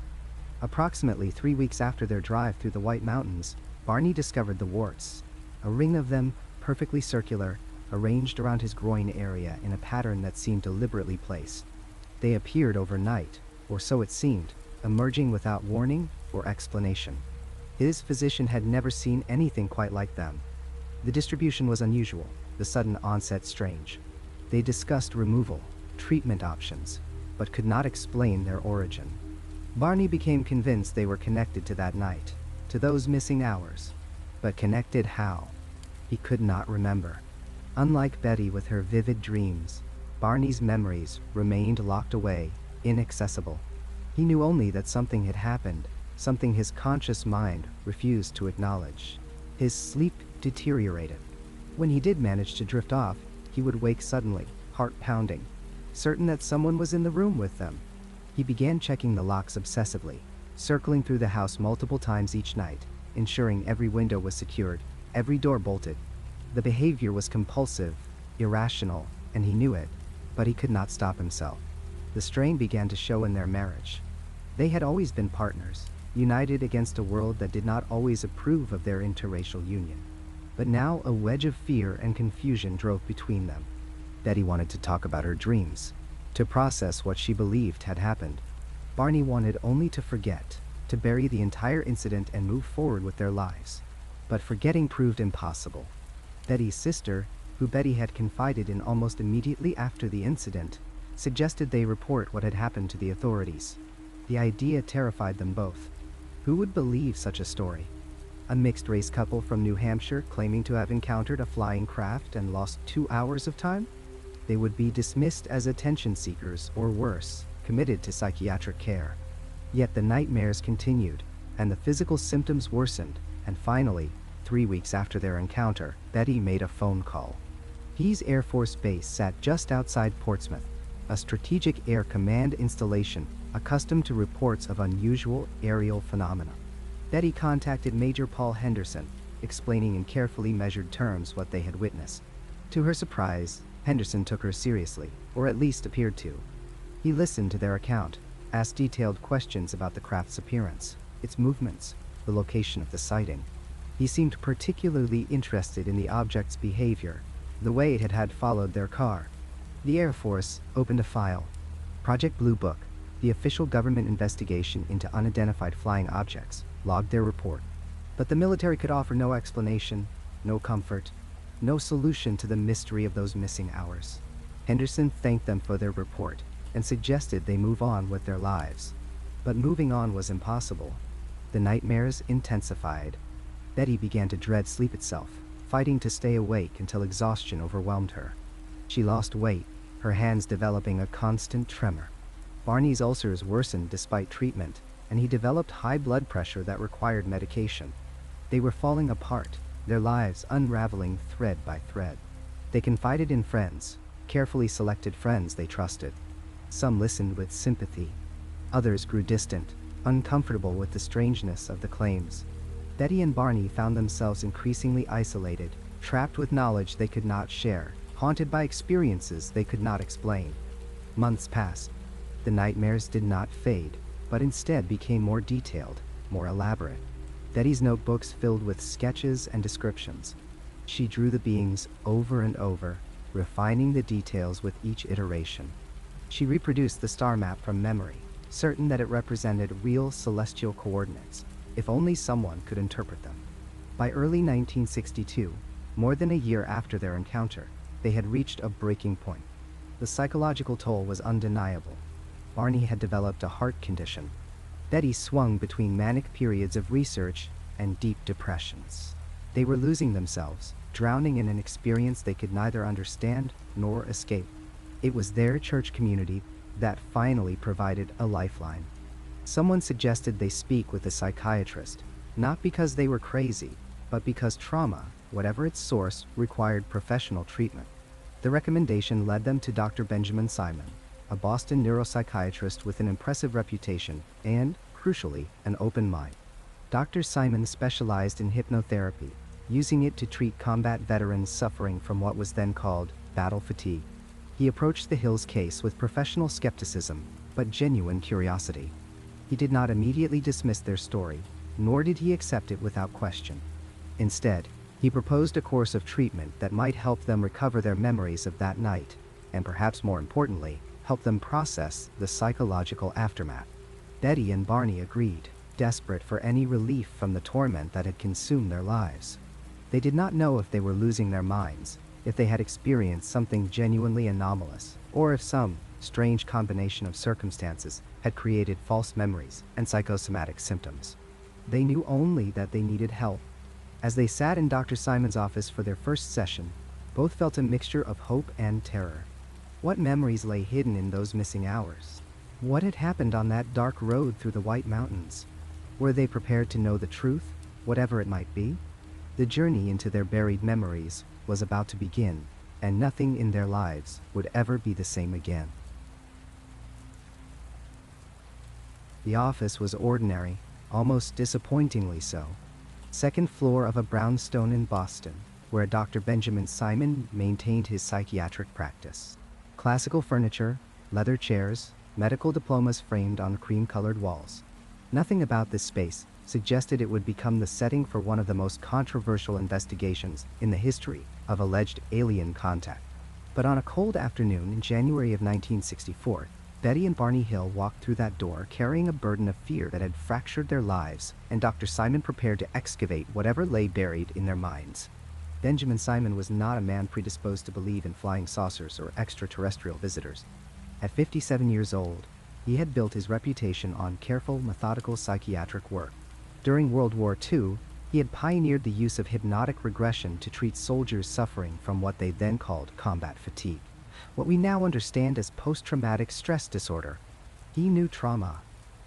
Approximately 3 weeks after their drive through the White Mountains, Barney discovered the warts, a ring of them, perfectly circular, arranged around his groin area in a pattern that seemed deliberately placed. They appeared overnight, or so it seemed, emerging without warning or explanation. His physician had never seen anything quite like them. The distribution was unusual, the sudden onset strange. They discussed removal, treatment options, but could not explain their origin. Barney became convinced they were connected to that night, to those missing hours. But connected how? He could not remember. Unlike Betty with her vivid dreams, Barney's memories remained locked away, inaccessible. He knew only that something had happened, something his conscious mind refused to acknowledge. His sleep deteriorated. When he did manage to drift off, he would wake suddenly, heart pounding, certain that someone was in the room with them. He began checking the locks obsessively, circling through the house multiple times each night, ensuring every window was secured, every door bolted. The behavior was compulsive, irrational, and he knew it, but he could not stop himself. The strain began to show in their marriage. They had always been partners, united against a world that did not always approve of their interracial union. But now a wedge of fear and confusion drove between them. Betty wanted to talk about her dreams, to process what she believed had happened. Barney wanted only to forget, to bury the entire incident and move forward with their lives. But forgetting proved impossible. Betty's sister, who Betty had confided in almost immediately after the incident, suggested they report what had happened to the authorities. The idea terrified them both. Who would believe such a story? A mixed-race couple from New Hampshire claiming to have encountered a flying craft and lost 2 hours of time? They would be dismissed as attention seekers, or worse, committed to psychiatric care. Yet the nightmares continued, and the physical symptoms worsened, and finally, 3 weeks after their encounter, Betty made a phone call. Pease Air Force Base sat just outside Portsmouth, a strategic air command installation accustomed to reports of unusual aerial phenomena. Betty contacted Major Paul Henderson, explaining in carefully measured terms what they had witnessed. To her surprise, Henderson took her seriously, or at least appeared to. He listened to their account, asked detailed questions about the craft's appearance, its movements, the location of the sighting. He seemed particularly interested in the object's behavior, the way it had followed their car. The Air Force opened a file. Project Blue Book, the official government investigation into unidentified flying objects, logged their report. But the military could offer no explanation, no comfort, no solution to the mystery of those missing hours. Henderson thanked them for their report and suggested they move on with their lives. But moving on was impossible. The nightmares intensified. Betty began to dread sleep itself, fighting to stay awake until exhaustion overwhelmed her. She lost weight, her hands developing a constant tremor. Barney's ulcers worsened despite treatment, and he developed high blood pressure that required medication. They were falling apart, their lives unraveling thread by thread. They confided in friends, carefully selected friends they trusted. Some listened with sympathy. Others grew distant, uncomfortable with the strangeness of the claims. Betty and Barney found themselves increasingly isolated, trapped with knowledge they could not share, haunted by experiences they could not explain. Months passed. The nightmares did not fade, but instead became more detailed, more elaborate. Betty's notebooks filled with sketches and descriptions. She drew the beings over and over, refining the details with each iteration. She reproduced the star map from memory, certain that it represented real celestial coordinates, if only someone could interpret them. By early 1962, more than a year after their encounter, they had reached a breaking point. The psychological toll was undeniable. Barney had developed a heart condition. Betty swung between manic periods of research and deep depressions. They were losing themselves, drowning in an experience they could neither understand nor escape. It was their church community that finally provided a lifeline. Someone suggested they speak with a psychiatrist, not because they were crazy, but because trauma, whatever its source, required professional treatment. The recommendation led them to Dr. Benjamin Simon, a Boston neuropsychiatrist with an impressive reputation and, crucially, an open mind. Dr. Simon specialized in hypnotherapy, using it to treat combat veterans suffering from what was then called battle fatigue. He approached the Hills case with professional skepticism, but genuine curiosity. He did not immediately dismiss their story, nor did he accept it without question. Instead, He proposed a course of treatment that might help them recover their memories of that night, and perhaps more importantly, help them process the psychological aftermath. Betty and Barney agreed, desperate for any relief from the torment that had consumed their lives. They did not know if they were losing their minds, if they had experienced something genuinely anomalous, or if some strange combination of circumstances had created false memories and psychosomatic symptoms. They knew only that they needed help. As they sat in Dr. Simon's office for their first session, both felt a mixture of hope and terror. What memories lay hidden in those missing hours? What had happened on that dark road through the White Mountains? Were they prepared to know the truth, whatever it might be? The journey into their buried memories was about to begin, and nothing in their lives would ever be the same again. The office was ordinary, almost disappointingly so. Second floor of a brownstone in Boston, where Dr. Benjamin Simon maintained his psychiatric practice. Classical furniture, leather chairs, medical diplomas framed on cream-colored walls. Nothing about this space suggested it would become the setting for one of the most controversial investigations in the history of alleged alien contact. But on a cold afternoon in January of 1964, Betty and Barney Hill walked through that door carrying a burden of fear that had fractured their lives, and Dr. Simon prepared to excavate whatever lay buried in their minds. Benjamin Simon was not a man predisposed to believe in flying saucers or extraterrestrial visitors. At 57 years old, he had built his reputation on careful, methodical psychiatric work. During World War II, he had pioneered the use of hypnotic regression to treat soldiers suffering from what they then called combat fatigue, what we now understand as post-traumatic stress disorder. He knew trauma.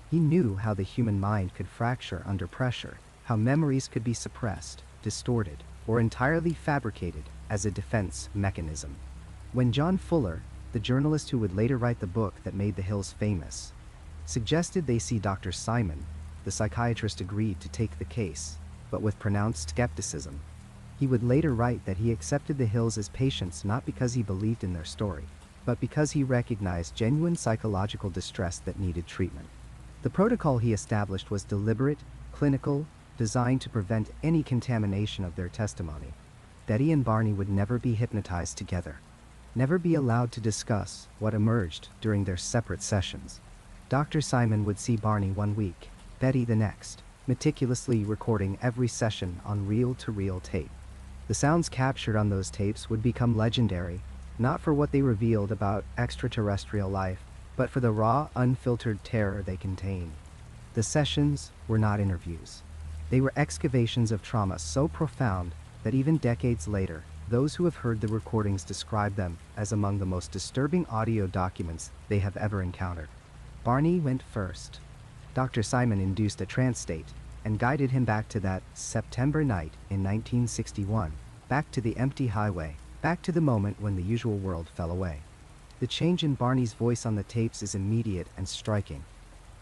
He knew how the human mind could fracture under pressure, how memories could be suppressed, distorted, or entirely fabricated as a defense mechanism. When John Fuller, the journalist who would later write the book that made the Hills famous, suggested they see Dr. Simon, the psychiatrist agreed to take the case, but with pronounced skepticism. He would later write that he accepted the Hills as patients not because he believed in their story, but because he recognized genuine psychological distress that needed treatment. The protocol he established was deliberate, clinical, designed to prevent any contamination of their testimony. Betty and Barney would never be hypnotized together, never be allowed to discuss what emerged during their separate sessions. Dr. Simon would see Barney one week, Betty the next, meticulously recording every session on reel-to-reel tape. The sounds captured on those tapes would become legendary, not for what they revealed about extraterrestrial life, but for the raw, unfiltered terror they contained. The sessions were not interviews. They were excavations of trauma so profound that even decades later, those who have heard the recordings describe them as among the most disturbing audio documents they have ever encountered. Barney went first. Dr. Simon induced a trance state and guided him back to that September night in 1961, back to the empty highway, back to the moment when the usual world fell away. The change in Barney's voice on the tapes is immediate and striking.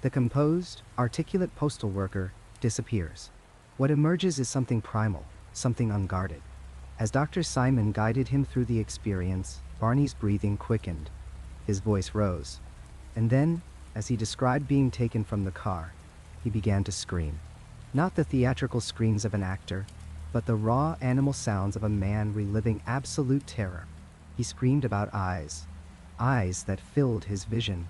The composed, articulate postal worker disappears. What emerges is something primal, something unguarded. As Dr. Simon guided him through the experience, Barney's breathing quickened. His voice rose. And then, as he described being taken from the car, he began to scream. Not the theatrical screams of an actor, but the raw animal sounds of a man reliving absolute terror. He screamed about eyes, eyes that filled his vision,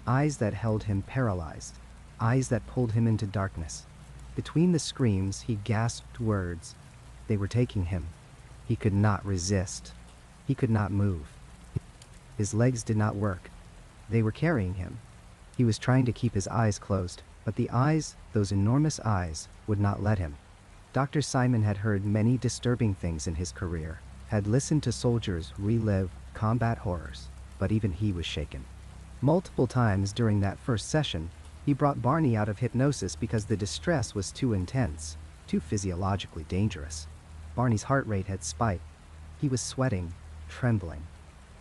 eyes that held him paralyzed, eyes that pulled him into darkness. Between the screams, he gasped words. They were taking him. He could not resist. He could not move. His legs did not work. They were carrying him. He was trying to keep his eyes closed, but the eyes, those enormous eyes, would not let him. Dr. Simon had heard many disturbing things in his career, had listened to soldiers relive combat horrors, but even he was shaken. Multiple times during that first session, he brought Barney out of hypnosis because the distress was too intense, too physiologically dangerous. Barney's heart rate had spiked. He was sweating, trembling.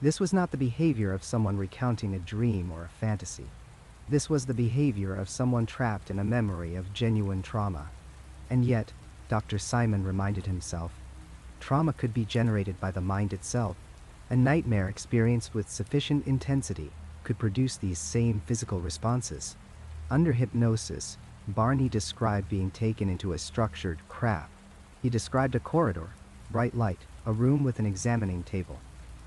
This was not the behavior of someone recounting a dream or a fantasy. This was the behavior of someone trapped in a memory of genuine trauma. And yet, Dr. Simon reminded himself, trauma could be generated by the mind itself. A nightmare experienced with sufficient intensity could produce these same physical responses. Under hypnosis, Barney described being taken into a structured, craft, He described a corridor, bright light, a room with an examining table.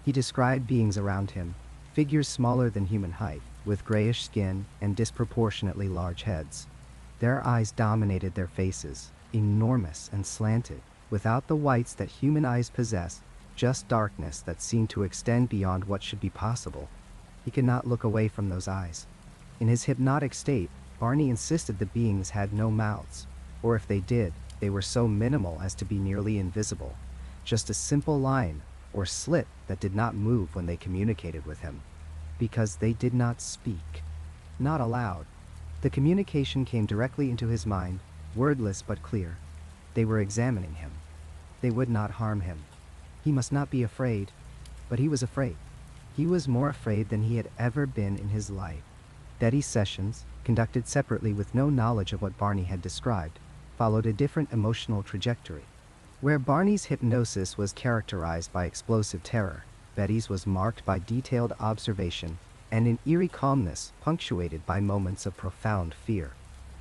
He described beings around him, figures smaller than human height, with grayish skin and disproportionately large heads. Their eyes dominated their faces, enormous and slanted, without the whites that human eyes possess, just darkness that seemed to extend beyond what should be possible. He could not look away from those eyes. In his hypnotic state, Barney insisted the beings had no mouths, or if they did, they were so minimal as to be nearly invisible, just a simple line or slit that did not move when they communicated with him, because they did not speak, not aloud. The communication came directly into his mind, wordless but clear. They were examining him. They would not harm him. He must not be afraid, but he was afraid. He was more afraid than he had ever been in his life. Betty's sessions, conducted separately with no knowledge of what Barney had described, followed a different emotional trajectory. Where Barney's hypnosis was characterized by explosive terror, Betty's was marked by detailed observation and an eerie calmness punctuated by moments of profound fear.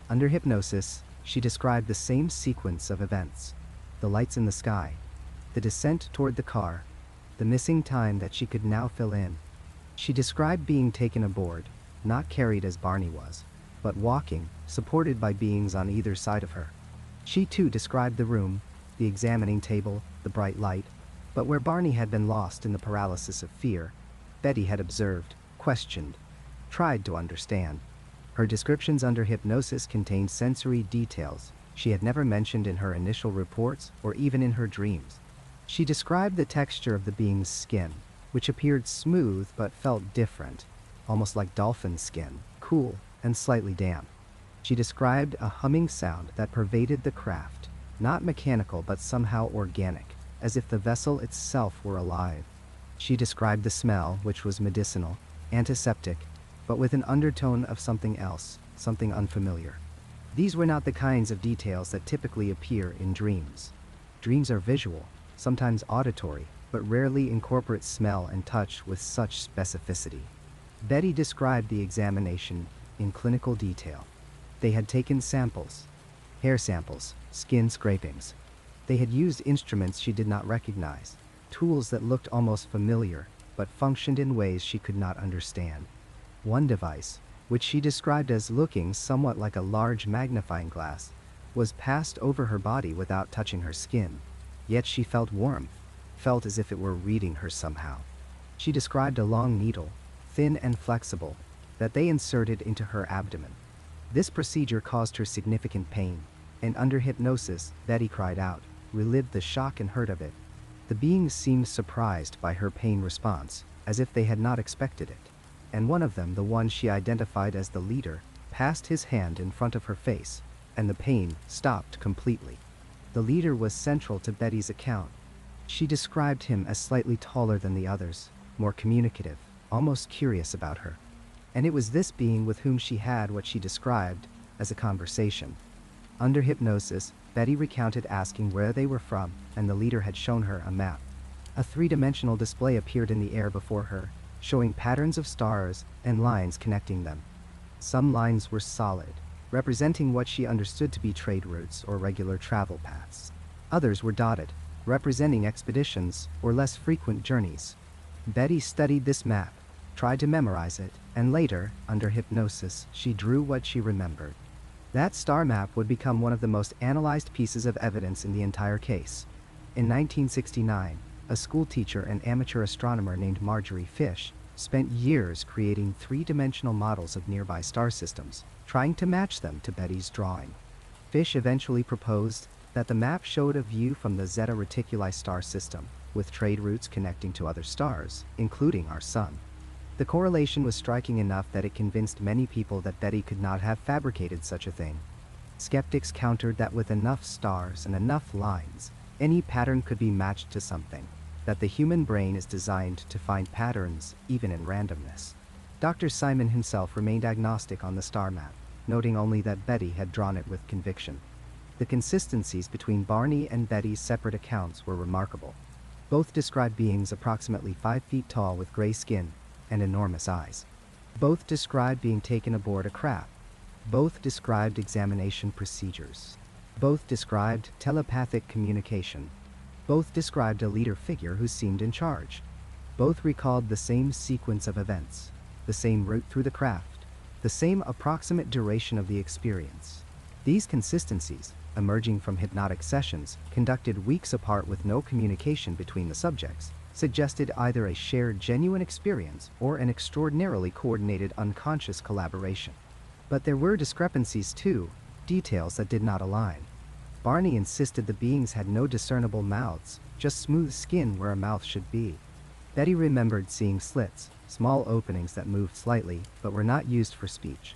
Under hypnosis, she described the same sequence of events: the lights in the sky, the descent toward the car, the missing time that she could now fill in. She described being taken aboard, not carried as Barney was, but walking, supported by beings on either side of her. She too described the room, the examining table, the bright light, but where Barney had been lost in the paralysis of fear, Betty had observed, questioned, tried to understand. Her descriptions under hypnosis contained sensory details she had never mentioned in her initial reports or even in her dreams. She described the texture of the being's skin, which appeared smooth but felt different, almost like dolphin skin, cool and slightly damp. She described a humming sound that pervaded the craft, not mechanical but somehow organic, as if the vessel itself were alive. She described the smell, which was medicinal, antiseptic, but with an undertone of something else, something unfamiliar. These were not the kinds of details that typically appear in dreams. Dreams are visual, sometimes auditory, but rarely incorporate smell and touch with such specificity. Betty described the examination in clinical detail. They had taken samples, hair samples, skin scrapings. They had used instruments she did not recognize, tools that looked almost familiar, but functioned in ways she could not understand. One device, which she described as looking somewhat like a large magnifying glass, was passed over her body without touching her skin, yet she felt warmth, felt as if it were reading her somehow. She described a long needle, thin and flexible, that they inserted into her abdomen. This procedure caused her significant pain, and under hypnosis, Betty cried out, relived the shock and hurt of it. The beings seemed surprised by her pain response, as if they had not expected it, and one of them, the one she identified as the leader, passed his hand in front of her face, and the pain stopped completely. The leader was central to Betty's account. She described him as slightly taller than the others, more communicative, almost curious about her. And it was this being with whom she had what she described as a conversation. Under hypnosis, Betty recounted asking where they were from, and the leader had shown her a map. A three-dimensional display appeared in the air before her, showing patterns of stars and lines connecting them. Some lines were solid, representing what she understood to be trade routes or regular travel paths. Others were dotted, representing expeditions or less frequent journeys. Betty studied this map, tried to memorize it, and later, under hypnosis, she drew what she remembered. That star map would become one of the most analyzed pieces of evidence in the entire case. In 1969, a schoolteacher and amateur astronomer named Marjorie spent years creating three-dimensional models of nearby star systems, trying to match them to Betty's drawing. Fish eventually proposed that the map showed a view from the Zeta Reticuli star system, with trade routes connecting to other stars, including our sun. The correlation was striking enough that it convinced many people that Betty could not have fabricated such a thing. Skeptics countered that with enough stars and enough lines, any pattern could be matched to something, that the human brain is designed to find patterns even in randomness. Dr. Simon himself remained agnostic on the star map, noting only that Betty had drawn it with conviction. The consistencies between Barney and Betty's separate accounts were remarkable. Both described beings approximately 5 feet tall with gray skin and enormous eyes. Both described being taken aboard a craft. Both described examination procedures. Both described telepathic communication. Both described a leader figure who seemed in charge. Both recalled the same sequence of events, the same route through the craft, the same approximate duration of the experience. These consistencies, emerging from hypnotic sessions conducted weeks apart with no communication between the subjects, suggested either a shared genuine experience or an extraordinarily coordinated unconscious collaboration. But there were discrepancies too, details that did not align. Barney insisted the beings had no discernible mouths, just smooth skin where a mouth should be. Betty remembered seeing slits, small openings that moved slightly but were not used for speech.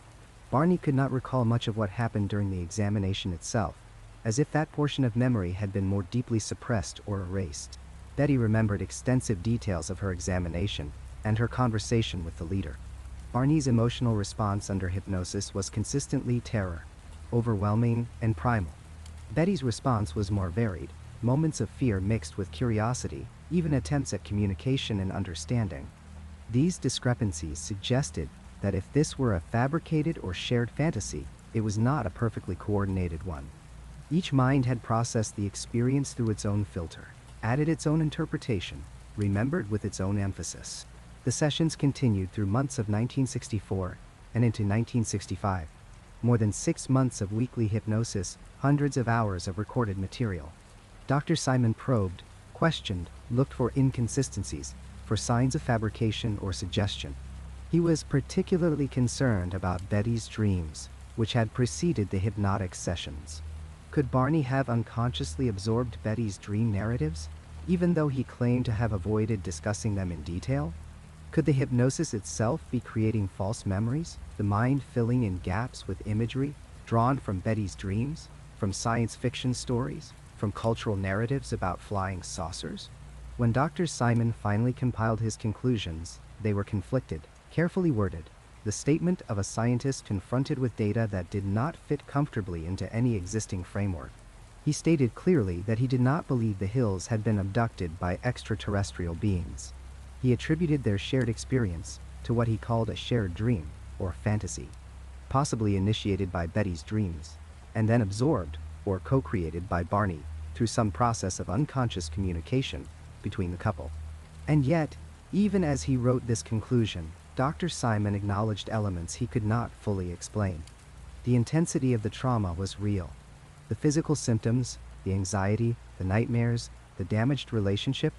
Barney could not recall much of what happened during the examination itself, as if that portion of memory had been more deeply suppressed or erased. Betty remembered extensive details of her examination and her conversation with the leader. Barney's emotional response under hypnosis was consistently terror, overwhelming and primal. Betty's response was more varied, moments of fear mixed with curiosity, even attempts at communication and understanding. These discrepancies suggested that if this were a fabricated or shared fantasy, it was not a perfectly coordinated one. Each mind had processed the experience through its own filter, added its own interpretation, remembered with its own emphasis. The sessions continued through months of 1964 and into 1965. More than 6 months of weekly hypnosis, hundreds of hours of recorded material. Dr. Simon probed, questioned, looked for inconsistencies, for signs of fabrication or suggestion. He was particularly concerned about Betty's dreams, which had preceded the hypnotic sessions. Could Barney have unconsciously absorbed Betty's dream narratives, even though he claimed to have avoided discussing them in detail? Could the hypnosis itself be creating false memories, the mind filling in gaps with imagery drawn from Betty's dreams, from science fiction stories, from cultural narratives about flying saucers? When Dr. Simon finally compiled his conclusions, they were conflicted, carefully worded, the statement of a scientist confronted with data that did not fit comfortably into any existing framework. He stated clearly that he did not believe the Hills had been abducted by extraterrestrial beings. He attributed their shared experience to what he called a shared dream, or fantasy, possibly initiated by Betty's dreams, and then absorbed or co-created by Barney through some process of unconscious communication between the couple. And yet, even as he wrote this conclusion, Dr. Simon acknowledged elements he could not fully explain. The intensity of the trauma was real. The physical symptoms, the anxiety, the nightmares, the damaged relationship,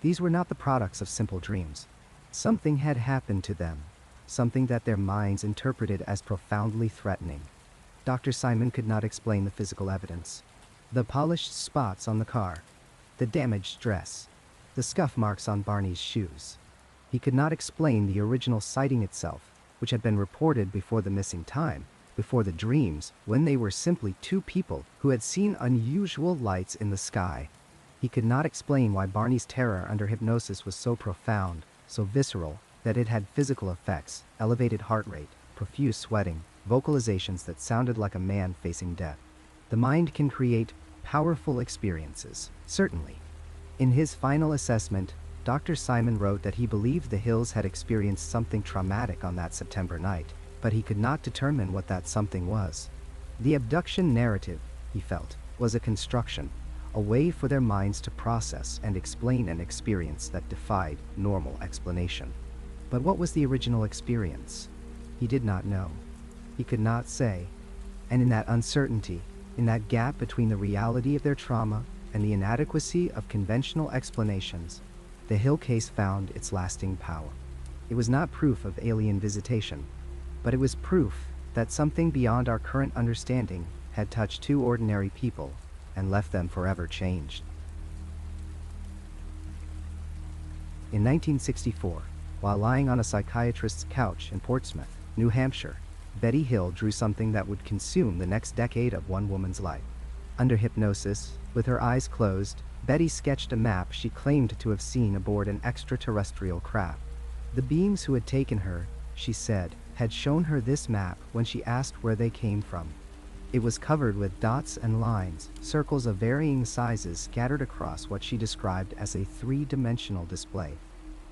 these were not the products of simple dreams. Something had happened to them, something that their minds interpreted as profoundly threatening. Dr. Simon could not explain the physical evidence. The polished spots on the car, the damaged dress, the scuff marks on Barney's shoes. He could not explain the original sighting itself, which had been reported before the missing time, before the dreams, when they were simply two people who had seen unusual lights in the sky. He could not explain why Barney's terror under hypnosis was so profound, so visceral, that it had physical effects, elevated heart rate, profuse sweating, vocalizations that sounded like a man facing death. The mind can create powerful experiences, certainly. In his final assessment, Dr. Simon wrote that he believed the Hills had experienced something traumatic on that September night, but he could not determine what that something was. The abduction narrative, he felt, was a construction, a way for their minds to process and explain an experience that defied normal explanation. But what was the original experience? He did not know. He could not say. And in that uncertainty, in that gap between the reality of their trauma and the inadequacy of conventional explanations, the Hill case found its lasting power. It was not proof of alien visitation, but it was proof that something beyond our current understanding had touched two ordinary people and left them forever changed. In 1964, while lying on a psychiatrist's couch in Portsmouth, New Hampshire, Betty Hill drew something that would consume the next decade of one woman's life. Under hypnosis, with her eyes closed, Betty sketched a map she claimed to have seen aboard an extraterrestrial craft. The beings who had taken her, she said, had shown her this map when she asked where they came from. It was covered with dots and lines, circles of varying sizes scattered across what she described as a three-dimensional display.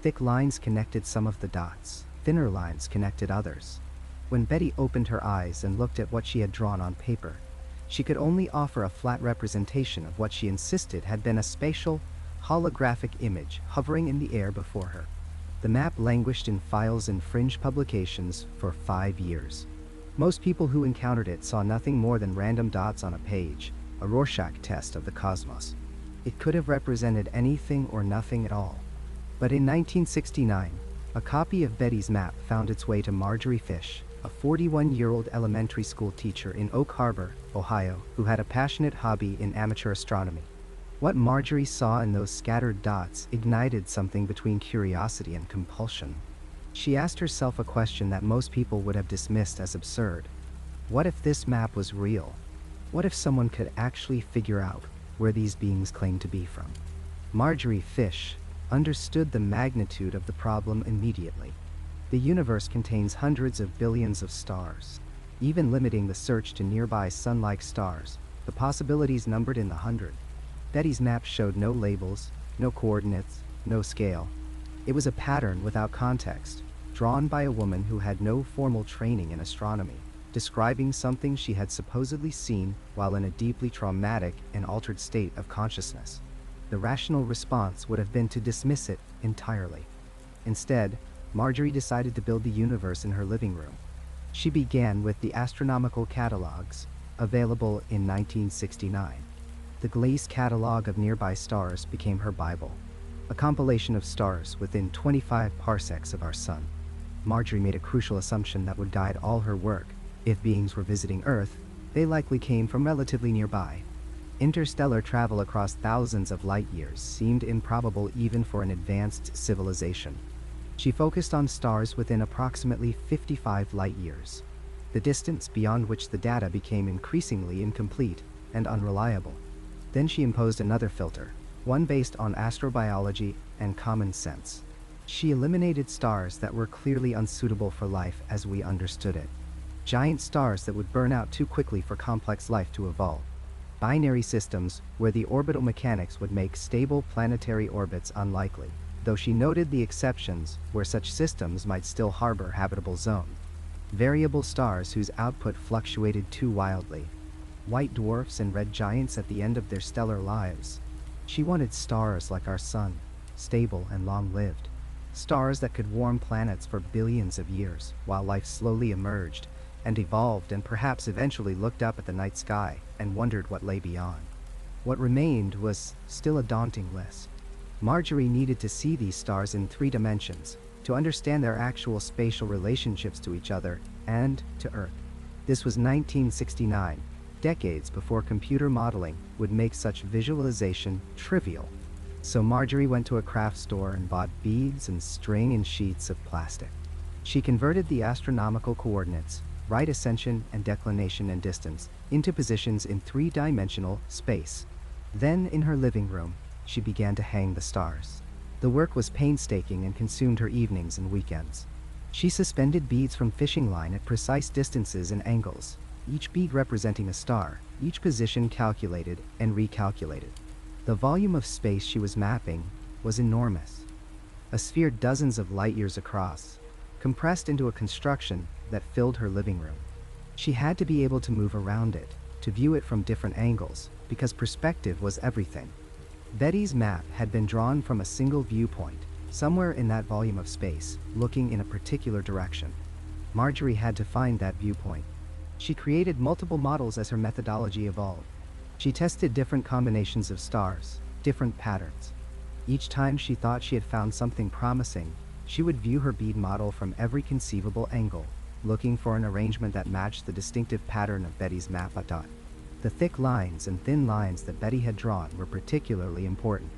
Thick lines connected some of the dots, thinner lines connected others. When Betty opened her eyes and looked at what she had drawn on paper, She could only offer a flat representation of what she insisted had been a spatial, holographic image hovering in the air before her. The map languished in files and fringe publications for 5 years. Most people who encountered it saw nothing more than random dots on a page, a Rorschach test of the cosmos. It could have represented anything or nothing at all. But in 1969, a copy of Betty's map found its way to Marjorie Fish, a 41-year-old elementary school teacher in Oak Harbor, Ohio, who had a passionate hobby in amateur astronomy. What Marjorie saw in those scattered dots ignited something between curiosity and compulsion. She asked herself a question that most people would have dismissed as absurd. What if this map was real? What if someone could actually figure out where these beings claimed to be from? Marjorie Fish understood the magnitude of the problem immediately. The universe contains hundreds of billions of stars. Even limiting the search to nearby sun-like stars, the possibilities numbered in the hundred. Betty's map showed no labels, no coordinates, no scale. It was a pattern without context, drawn by a woman who had no formal training in astronomy, describing something she had supposedly seen while in a deeply traumatic and altered state of consciousness. The rational response would have been to dismiss it entirely. Instead, Marjorie decided to build the universe in her living room. She began with the astronomical catalogs, available in 1969. The Glaze catalog of nearby stars became her Bible, a compilation of stars within 25 parsecs of our sun. Marjorie made a crucial assumption that would guide all her work. If beings were visiting Earth, they likely came from relatively nearby. Interstellar travel across thousands of light years seemed improbable even for an advanced civilization. She focused on stars within approximately 55 light years, the distance beyond which the data became increasingly incomplete and unreliable. Then she imposed another filter, one based on astrobiology and common sense. She eliminated stars that were clearly unsuitable for life as we understood it. Giant stars that would burn out too quickly for complex life to evolve. Binary systems where the orbital mechanics would make stable planetary orbits unlikely, though she noted the exceptions where such systems might still harbor habitable zones. Variable stars whose output fluctuated too wildly. White dwarfs and red giants at the end of their stellar lives. She wanted stars like our sun, stable and long-lived. Stars that could warm planets for billions of years while life slowly emerged and evolved and perhaps eventually looked up at the night sky and wondered what lay beyond. What remained was still a daunting list. Marjorie needed to see these stars in 3 dimensions to understand their actual spatial relationships to each other and to Earth. This was 1969, decades before computer modeling would make such visualization trivial. So Marjorie went to a craft store and bought beads and string and sheets of plastic. She converted the astronomical coordinates, right ascension and declination and distance, into positions in 3-dimensional space. Then, in her living room, she began to hang the stars. The work was painstaking and consumed her evenings and weekends. She suspended beads from fishing line at precise distances and angles, each bead representing a star, each position calculated and recalculated. The volume of space she was mapping was enormous. A sphere dozens of light years across, compressed into a construction that filled her living room. She had to be able to move around it, to view it from different angles, because perspective was everything. Betty's map had been drawn from a single viewpoint, somewhere in that volume of space, looking in a particular direction. Marjorie had to find that viewpoint. She created multiple models as her methodology evolved. She tested different combinations of stars, different patterns. Each time she thought she had found something promising, she would view her bead model from every conceivable angle, looking for an arrangement that matched the distinctive pattern of Betty's map. The thick lines and thin lines that Betty had drawn were particularly important.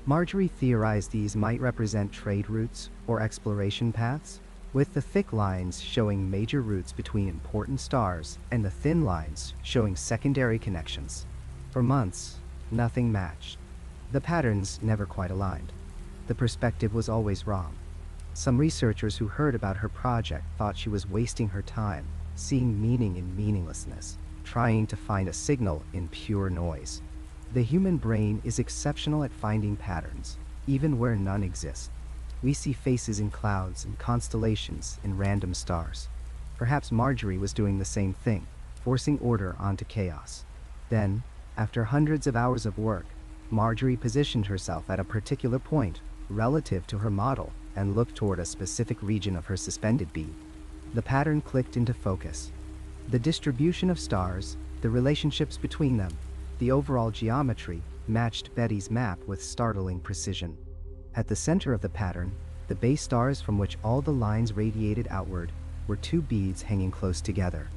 Marjorie theorized these might represent trade routes or exploration paths, with the thick lines showing major routes between important stars and the thin lines showing secondary connections. For months, nothing matched. The patterns never quite aligned. The perspective was always wrong. Some researchers who heard about her project thought she was wasting her time, seeing meaning in meaninglessness, trying to find a signal in pure noise. The human brain is exceptional at finding patterns, even where none exist. We see faces in clouds and constellations in random stars. Perhaps Marjorie was doing the same thing, forcing order onto chaos. Then, after hundreds of hours of work, Marjorie positioned herself at a particular point relative to her model and looked toward a specific region of her suspended bead. The pattern clicked into focus. The distribution of stars, the relationships between them, the overall geometry matched Betty's map with startling precision. At the center of the pattern, the base stars from which all the lines radiated outward were two beads hanging close together.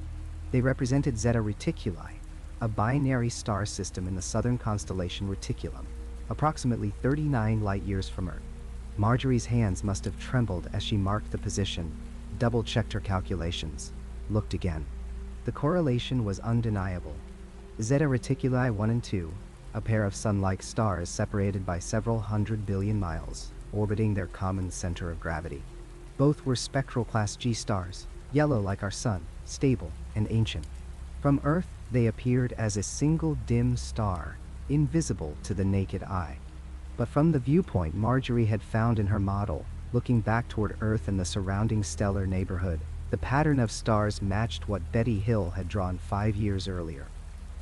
They represented Zeta Reticuli, a binary star system in the southern constellation Reticulum, approximately 39 light-years from Earth. Marjorie's hands must have trembled as she marked the position, double-checked her calculations, looked again. The correlation was undeniable. Zeta Reticuli 1 and 2, a pair of sun-like stars separated by several 100 billion miles, orbiting their common center of gravity. Both were spectral class G stars, yellow like our sun, stable and ancient. From Earth, they appeared as a single dim star, invisible to the naked eye. But from the viewpoint Marjorie had found in her model, looking back toward Earth and the surrounding stellar neighborhood, the pattern of stars matched what Betty Hill had drawn 5 years earlier.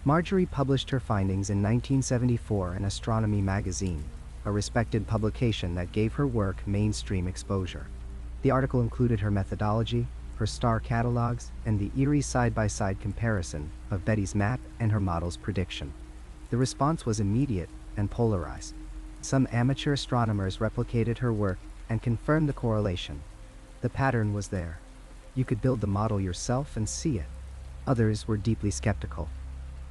Marjorie published her findings in 1974 in Astronomy magazine, a respected publication that gave her work mainstream exposure. The article included her methodology, her star catalogs, and the eerie side-by-side comparison of Betty's map and her model's prediction. The response was immediate and polarized. Some amateur astronomers replicated her work and confirmed the correlation. The pattern was there. You could build the model yourself and see it. Others were deeply skeptical.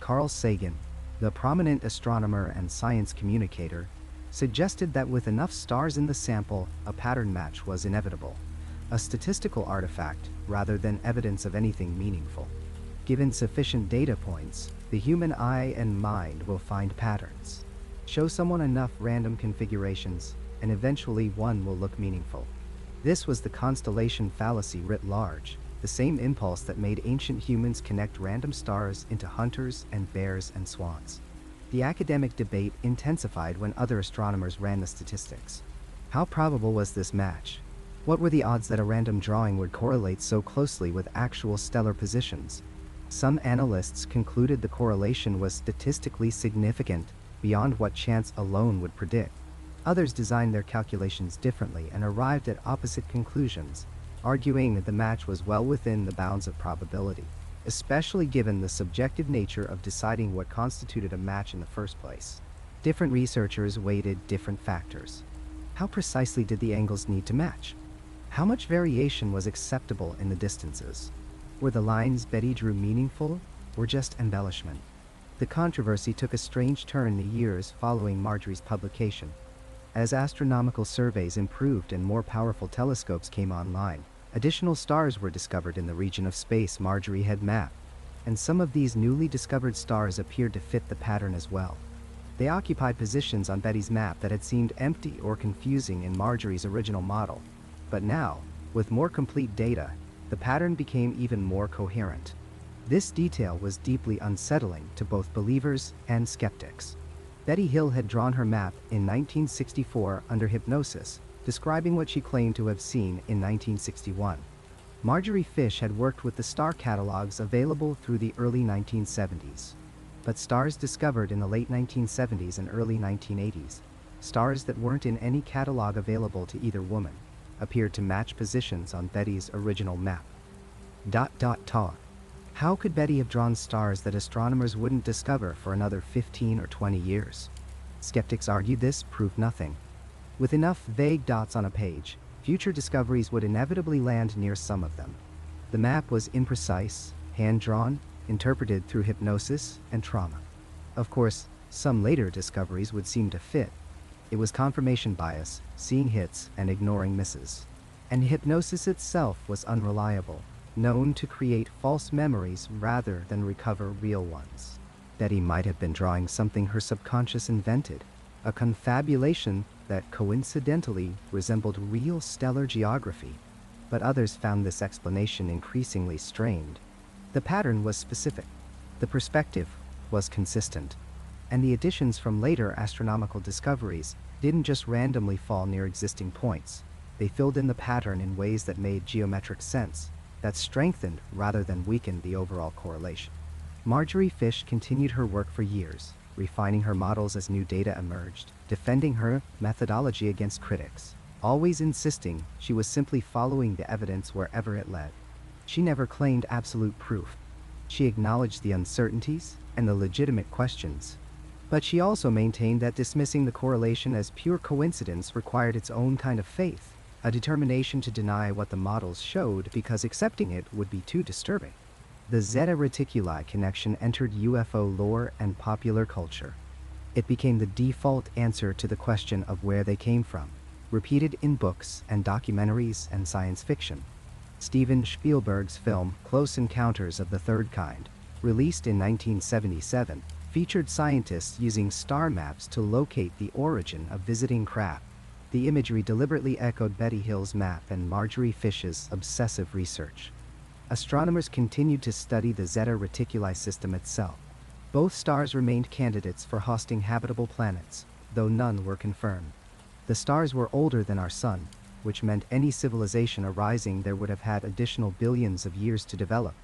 Carl Sagan, the prominent astronomer and science communicator, suggested that with enough stars in the sample, a pattern match was inevitable, a statistical artifact rather than evidence of anything meaningful. Given sufficient data points, the human eye and mind will find patterns. Show someone enough random configurations, and eventually one will look meaningful. This was the constellation fallacy writ large, the same impulse that made ancient humans connect random stars into hunters and bears and swans. The academic debate intensified when other astronomers ran the statistics. How probable was this match? What were the odds that a random drawing would correlate so closely with actual stellar positions? Some analysts concluded the correlation was statistically significant, beyond what chance alone would predict. Others designed their calculations differently and arrived at opposite conclusions, arguing that the match was well within the bounds of probability, especially given the subjective nature of deciding what constituted a match in the first place. Different researchers weighted different factors. How precisely did the angles need to match? How much variation was acceptable in the distances? Were the lines Betty drew meaningful, or just embellishment? The controversy took a strange turn in the years following Marjorie's publication. As astronomical surveys improved and more powerful telescopes came online, additional stars were discovered in the region of space Marjorie had mapped, and some of these newly discovered stars appeared to fit the pattern as well. They occupied positions on Betty's map that had seemed empty or confusing in Marjorie's original model. But now, with more complete data, the pattern became even more coherent. This detail was deeply unsettling to both believers and skeptics. Betty Hill had drawn her map in 1964 under hypnosis, describing what she claimed to have seen in 1961. Marjorie Fish had worked with the star catalogs available through the early 1970s. But stars discovered in the late 1970s and early 1980s, stars that weren't in any catalog available to either woman, appeared to match positions on Betty's original map. How could Betty have drawn stars that astronomers wouldn't discover for another 15 or 20 years? Skeptics argued this proved nothing. With enough vague dots on a page, future discoveries would inevitably land near some of them. The map was imprecise, hand-drawn, interpreted through hypnosis and trauma. Of course, some later discoveries would seem to fit. It was confirmation bias, seeing hits and ignoring misses. And hypnosis itself was unreliable, known to create false memories rather than recover real ones. Betty might have been drawing something her subconscious invented, a confabulation that coincidentally resembled real stellar geography, but others found this explanation increasingly strained. The pattern was specific, the perspective was consistent, and the additions from later astronomical discoveries didn't just randomly fall near existing points. They filled in the pattern in ways that made geometric sense, that strengthened rather than weakened the overall correlation. Marjorie Fish continued her work for years, refining her models as new data emerged, defending her methodology against critics, always insisting she was simply following the evidence wherever it led. She never claimed absolute proof. She acknowledged the uncertainties and the legitimate questions. But she also maintained that dismissing the correlation as pure coincidence required its own kind of faith, a determination to deny what the models showed because accepting it would be too disturbing. The Zeta Reticuli connection entered UFO lore and popular culture. It became the default answer to the question of where they came from, repeated in books and documentaries and science fiction. Steven Spielberg's film Close Encounters of the Third Kind, released in 1977, featured scientists using star maps to locate the origin of visiting craft. The imagery deliberately echoed Betty Hill's map and Marjorie Fish's obsessive research. Astronomers continued to study the Zeta Reticuli system itself. Both stars remained candidates for hosting habitable planets, though none were confirmed. The stars were older than our Sun, which meant any civilization arising there would have had additional billions of years to develop.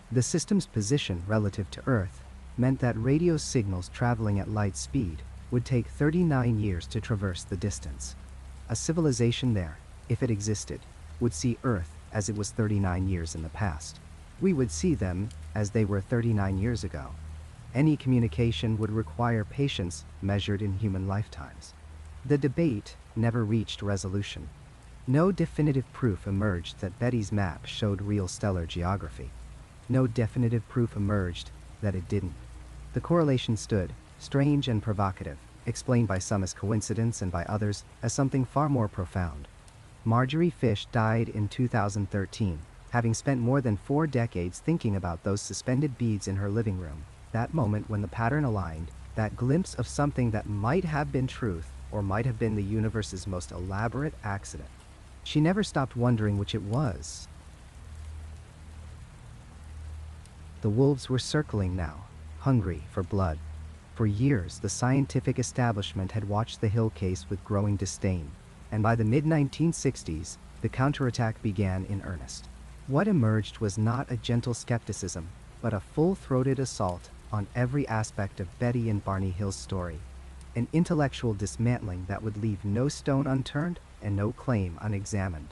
The system's position relative to Earth meant that radio signals traveling at light speed would take 39 years to traverse the distance. A civilization there, if it existed, would see Earth as it was 39 years in the past. We would see them as they were 39 years ago. Any communication would require patience measured in human lifetimes. The debate never reached resolution. No definitive proof emerged that Betty's map showed real stellar geography. No definitive proof emerged that it didn't. The correlation stood, strange and provocative, explained by some as coincidence and by others as something far more profound. Marjorie Fish died in 2013, having spent more than 4 decades thinking about those suspended beads in her living room, that moment when the pattern aligned, that glimpse of something that might have been truth or might have been the universe's most elaborate accident. She never stopped wondering which it was. The wolves were circling now, hungry for blood. For years, the scientific establishment had watched the Hill case with growing disdain, and by the mid-1960s, the counterattack began in earnest. What emerged was not a gentle skepticism, but a full-throated assault on every aspect of Betty and Barney Hill's story, an intellectual dismantling that would leave no stone unturned and no claim unexamined.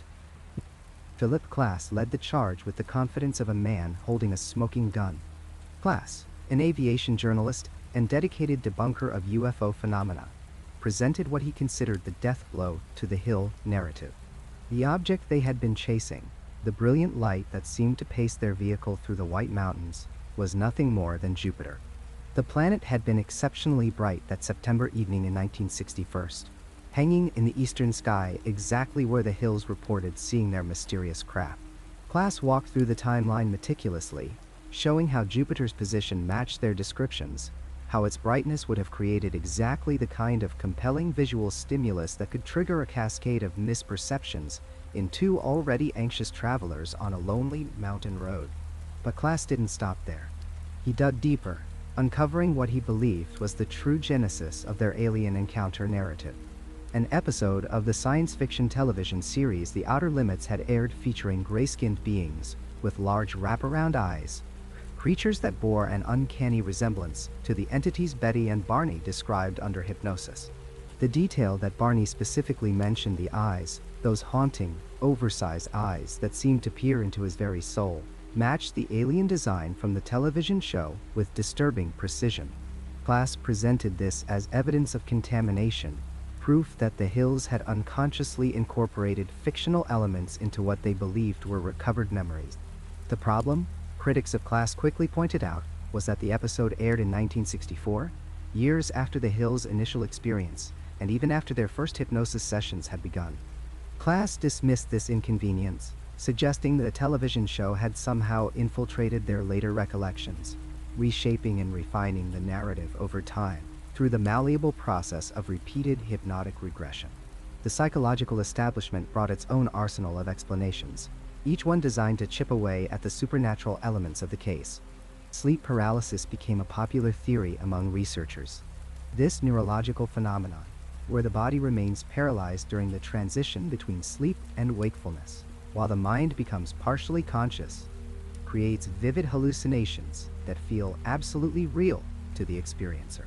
Philip Klass led the charge with the confidence of a man holding a smoking gun. Klass, an aviation journalist and dedicated debunker of UFO phenomena, presented what he considered the death blow to the Hill narrative. The object they had been chasing, the brilliant light that seemed to pace their vehicle through the White Mountains, was nothing more than Jupiter. The planet had been exceptionally bright that September evening in 1961, hanging in the eastern sky exactly where the Hills reported seeing their mysterious craft. Klass walked through the timeline meticulously, showing how Jupiter's position matched their descriptions, how its brightness would have created exactly the kind of compelling visual stimulus that could trigger a cascade of misperceptions in 2 already anxious travelers on a lonely mountain road. But Klass didn't stop there. He dug deeper, uncovering what he believed was the true genesis of their alien encounter narrative. An episode of the science fiction television series The Outer Limits had aired, featuring gray-skinned beings with large wraparound eyes, creatures that bore an uncanny resemblance to the entities Betty and Barney described under hypnosis. The detail that Barney specifically mentioned, the eyes, those haunting, oversized eyes that seemed to peer into his very soul, matched the alien design from the television show with disturbing precision. Klass presented this as evidence of contamination, proof that the Hills had unconsciously incorporated fictional elements into what they believed were recovered memories. The problem, critics of Klass quickly pointed out, was that the episode aired in 1964, years after the Hills' initial experience, and even after their first hypnosis sessions had begun. Klass dismissed this inconvenience, suggesting that the television show had somehow infiltrated their later recollections, reshaping and refining the narrative over time through the malleable process of repeated hypnotic regression. The psychological establishment brought its own arsenal of explanations, each one designed to chip away at the supernatural elements of the case. Sleep paralysis became a popular theory among researchers. This neurological phenomenon, where the body remains paralyzed during the transition between sleep and wakefulness, while the mind becomes partially conscious, creates vivid hallucinations that feel absolutely real to the experiencer.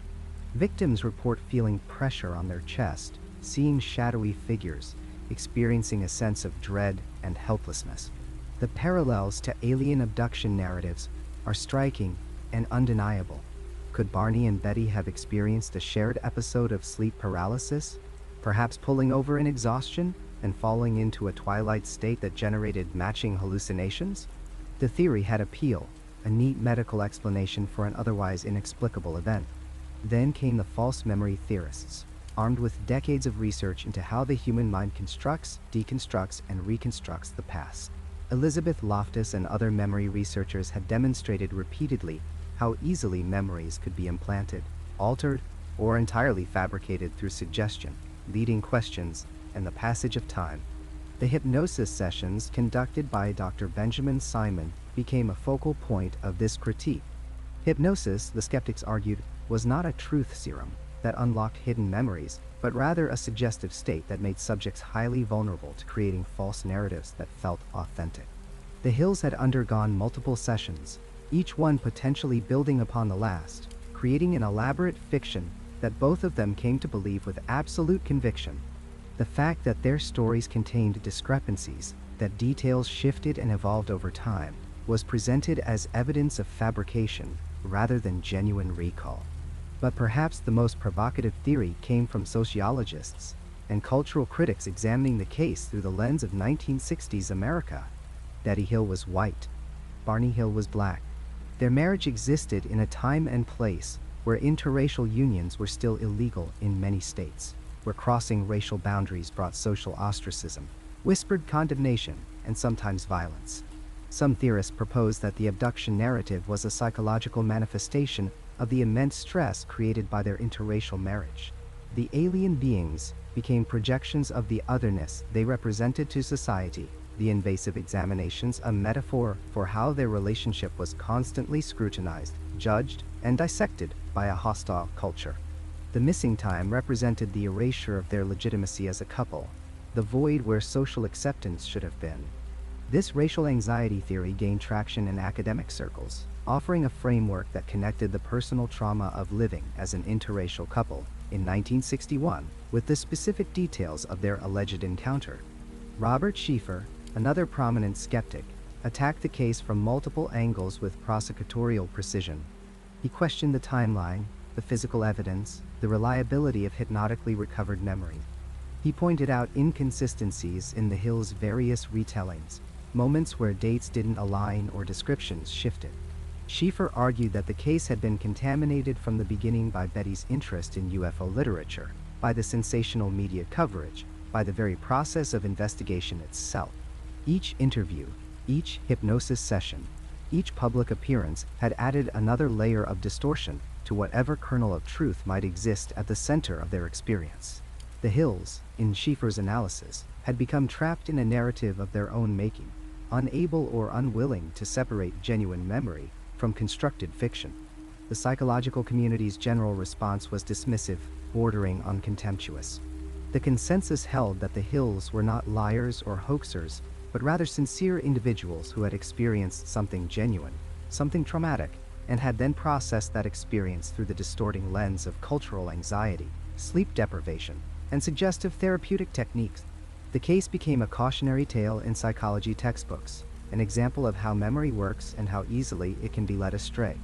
Victims report feeling pressure on their chest, seeing shadowy figures, experiencing a sense of dread and helplessness. The parallels to alien abduction narratives are striking and undeniable. Could Barney and Betty have experienced a shared episode of sleep paralysis, perhaps pulling over in exhaustion and falling into a twilight state that generated matching hallucinations? The theory had appeal, a neat medical explanation for an otherwise inexplicable event. Then came the false memory theorists, armed with decades of research into how the human mind constructs, deconstructs, and reconstructs the past. Elizabeth Loftus and other memory researchers had demonstrated repeatedly how easily memories could be implanted, altered, or entirely fabricated through suggestion, leading questions, and the passage of time. The hypnosis sessions conducted by Dr. Benjamin Simon became a focal point of this critique. Hypnosis, the skeptics argued, was not a truth serum that unlocked hidden memories, but rather a suggestive state that made subjects highly vulnerable to creating false narratives that felt authentic. The Hills had undergone multiple sessions, each one potentially building upon the last, creating an elaborate fiction that both of them came to believe with absolute conviction. The fact that their stories contained discrepancies, that details shifted and evolved over time, was presented as evidence of fabrication rather than genuine recall. But perhaps the most provocative theory came from sociologists and cultural critics examining the case through the lens of 1960s America. Betty Hill was white. Barney Hill was black. Their marriage existed in a time and place where interracial unions were still illegal in many states, where crossing racial boundaries brought social ostracism, whispered condemnation, and sometimes violence. Some theorists propose that the abduction narrative was a psychological manifestation of the immense stress created by their interracial marriage. The alien beings became projections of the otherness they represented to society, the invasive examinations a metaphor for how their relationship was constantly scrutinized, judged, and dissected by a hostile culture. The missing time represented the erasure of their legitimacy as a couple, the void where social acceptance should have been. This racial anxiety theory gained traction in academic circles, offering a framework that connected the personal trauma of living as an interracial couple in 1961 with the specific details of their alleged encounter. Robert Schieffer, another prominent skeptic, attacked the case from multiple angles with prosecutorial precision. He questioned the timeline, the physical evidence, the reliability of hypnotically recovered memory. He pointed out inconsistencies in the Hills' various retellings, moments where dates didn't align or descriptions shifted. Schieffer argued that the case had been contaminated from the beginning by Betty's interest in UFO literature, by the sensational media coverage, by the very process of investigation itself. Each interview, each hypnosis session, each public appearance had added another layer of distortion to whatever kernel of truth might exist at the center of their experience. The Hills, in Schieffer's analysis, had become trapped in a narrative of their own making, unable or unwilling to separate genuine memory from constructed fiction. The psychological community's general response was dismissive, bordering on contemptuous. The consensus held that the Hills were not liars or hoaxers, but rather sincere individuals who had experienced something genuine, something traumatic, and had then processed that experience through the distorting lens of cultural anxiety, sleep deprivation, and suggestive therapeutic techniques. The case became a cautionary tale in psychology textbooks, an example of how memory works and how easily it can be led astray.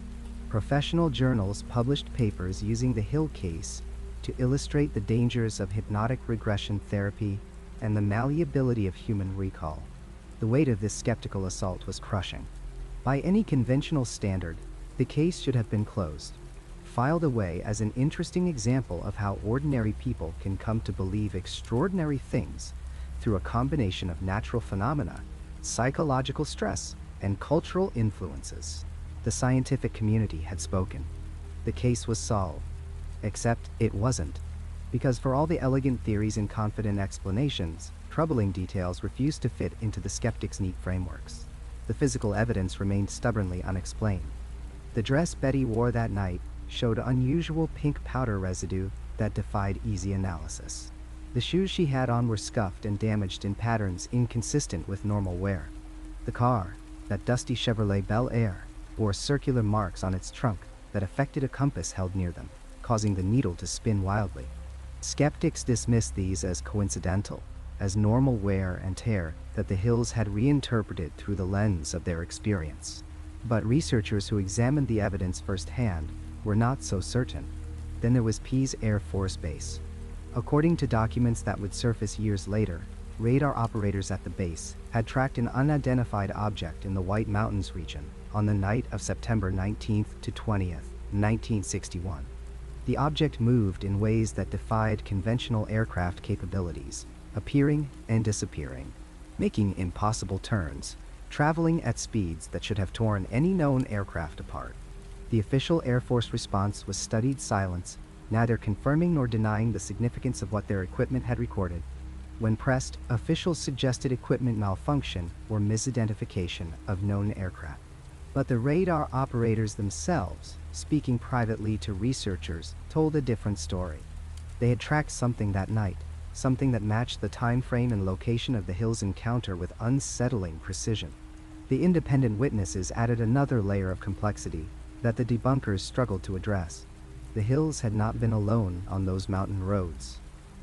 Professional journals published papers using the Hill case to illustrate the dangers of hypnotic regression therapy and the malleability of human recall. The weight of this skeptical assault was crushing. By any conventional standard, the case should have been closed, filed away as an interesting example of how ordinary people can come to believe extraordinary things through a combination of natural phenomena, psychological stress, and cultural influences. The scientific community had spoken. The case was solved. Except it wasn't. Because for all the elegant theories and confident explanations, troubling details refused to fit into the skeptics' neat frameworks. The physical evidence remained stubbornly unexplained. The dress Betty wore that night showed unusual pink powder residue that defied easy analysis. The shoes she had on were scuffed and damaged in patterns inconsistent with normal wear. The car, that dusty Chevrolet Bel Air, bore circular marks on its trunk that affected a compass held near them, causing the needle to spin wildly. Skeptics dismissed these as coincidental, as normal wear and tear that the Hills had reinterpreted through the lens of their experience. But researchers who examined the evidence firsthand were not so certain. Then there was Pease Air Force Base. According to documents that would surface years later, radar operators at the base had tracked an unidentified object in the White Mountains region on the night of September 19th to 20th, 1961. The object moved in ways that defied conventional aircraft capabilities, appearing and disappearing, making impossible turns, traveling at speeds that should have torn any known aircraft apart. The official Air Force response was studied silence, neither confirming nor denying the significance of what their equipment had recorded. When pressed, officials suggested equipment malfunction or misidentification of known aircraft. But the radar operators themselves, speaking privately to researchers, told a different story. They had tracked something that night, something that matched the time frame and location of the Hills' encounter with unsettling precision. The independent witnesses added another layer of complexity that the debunkers struggled to address. The Hills had not been alone on those mountain roads.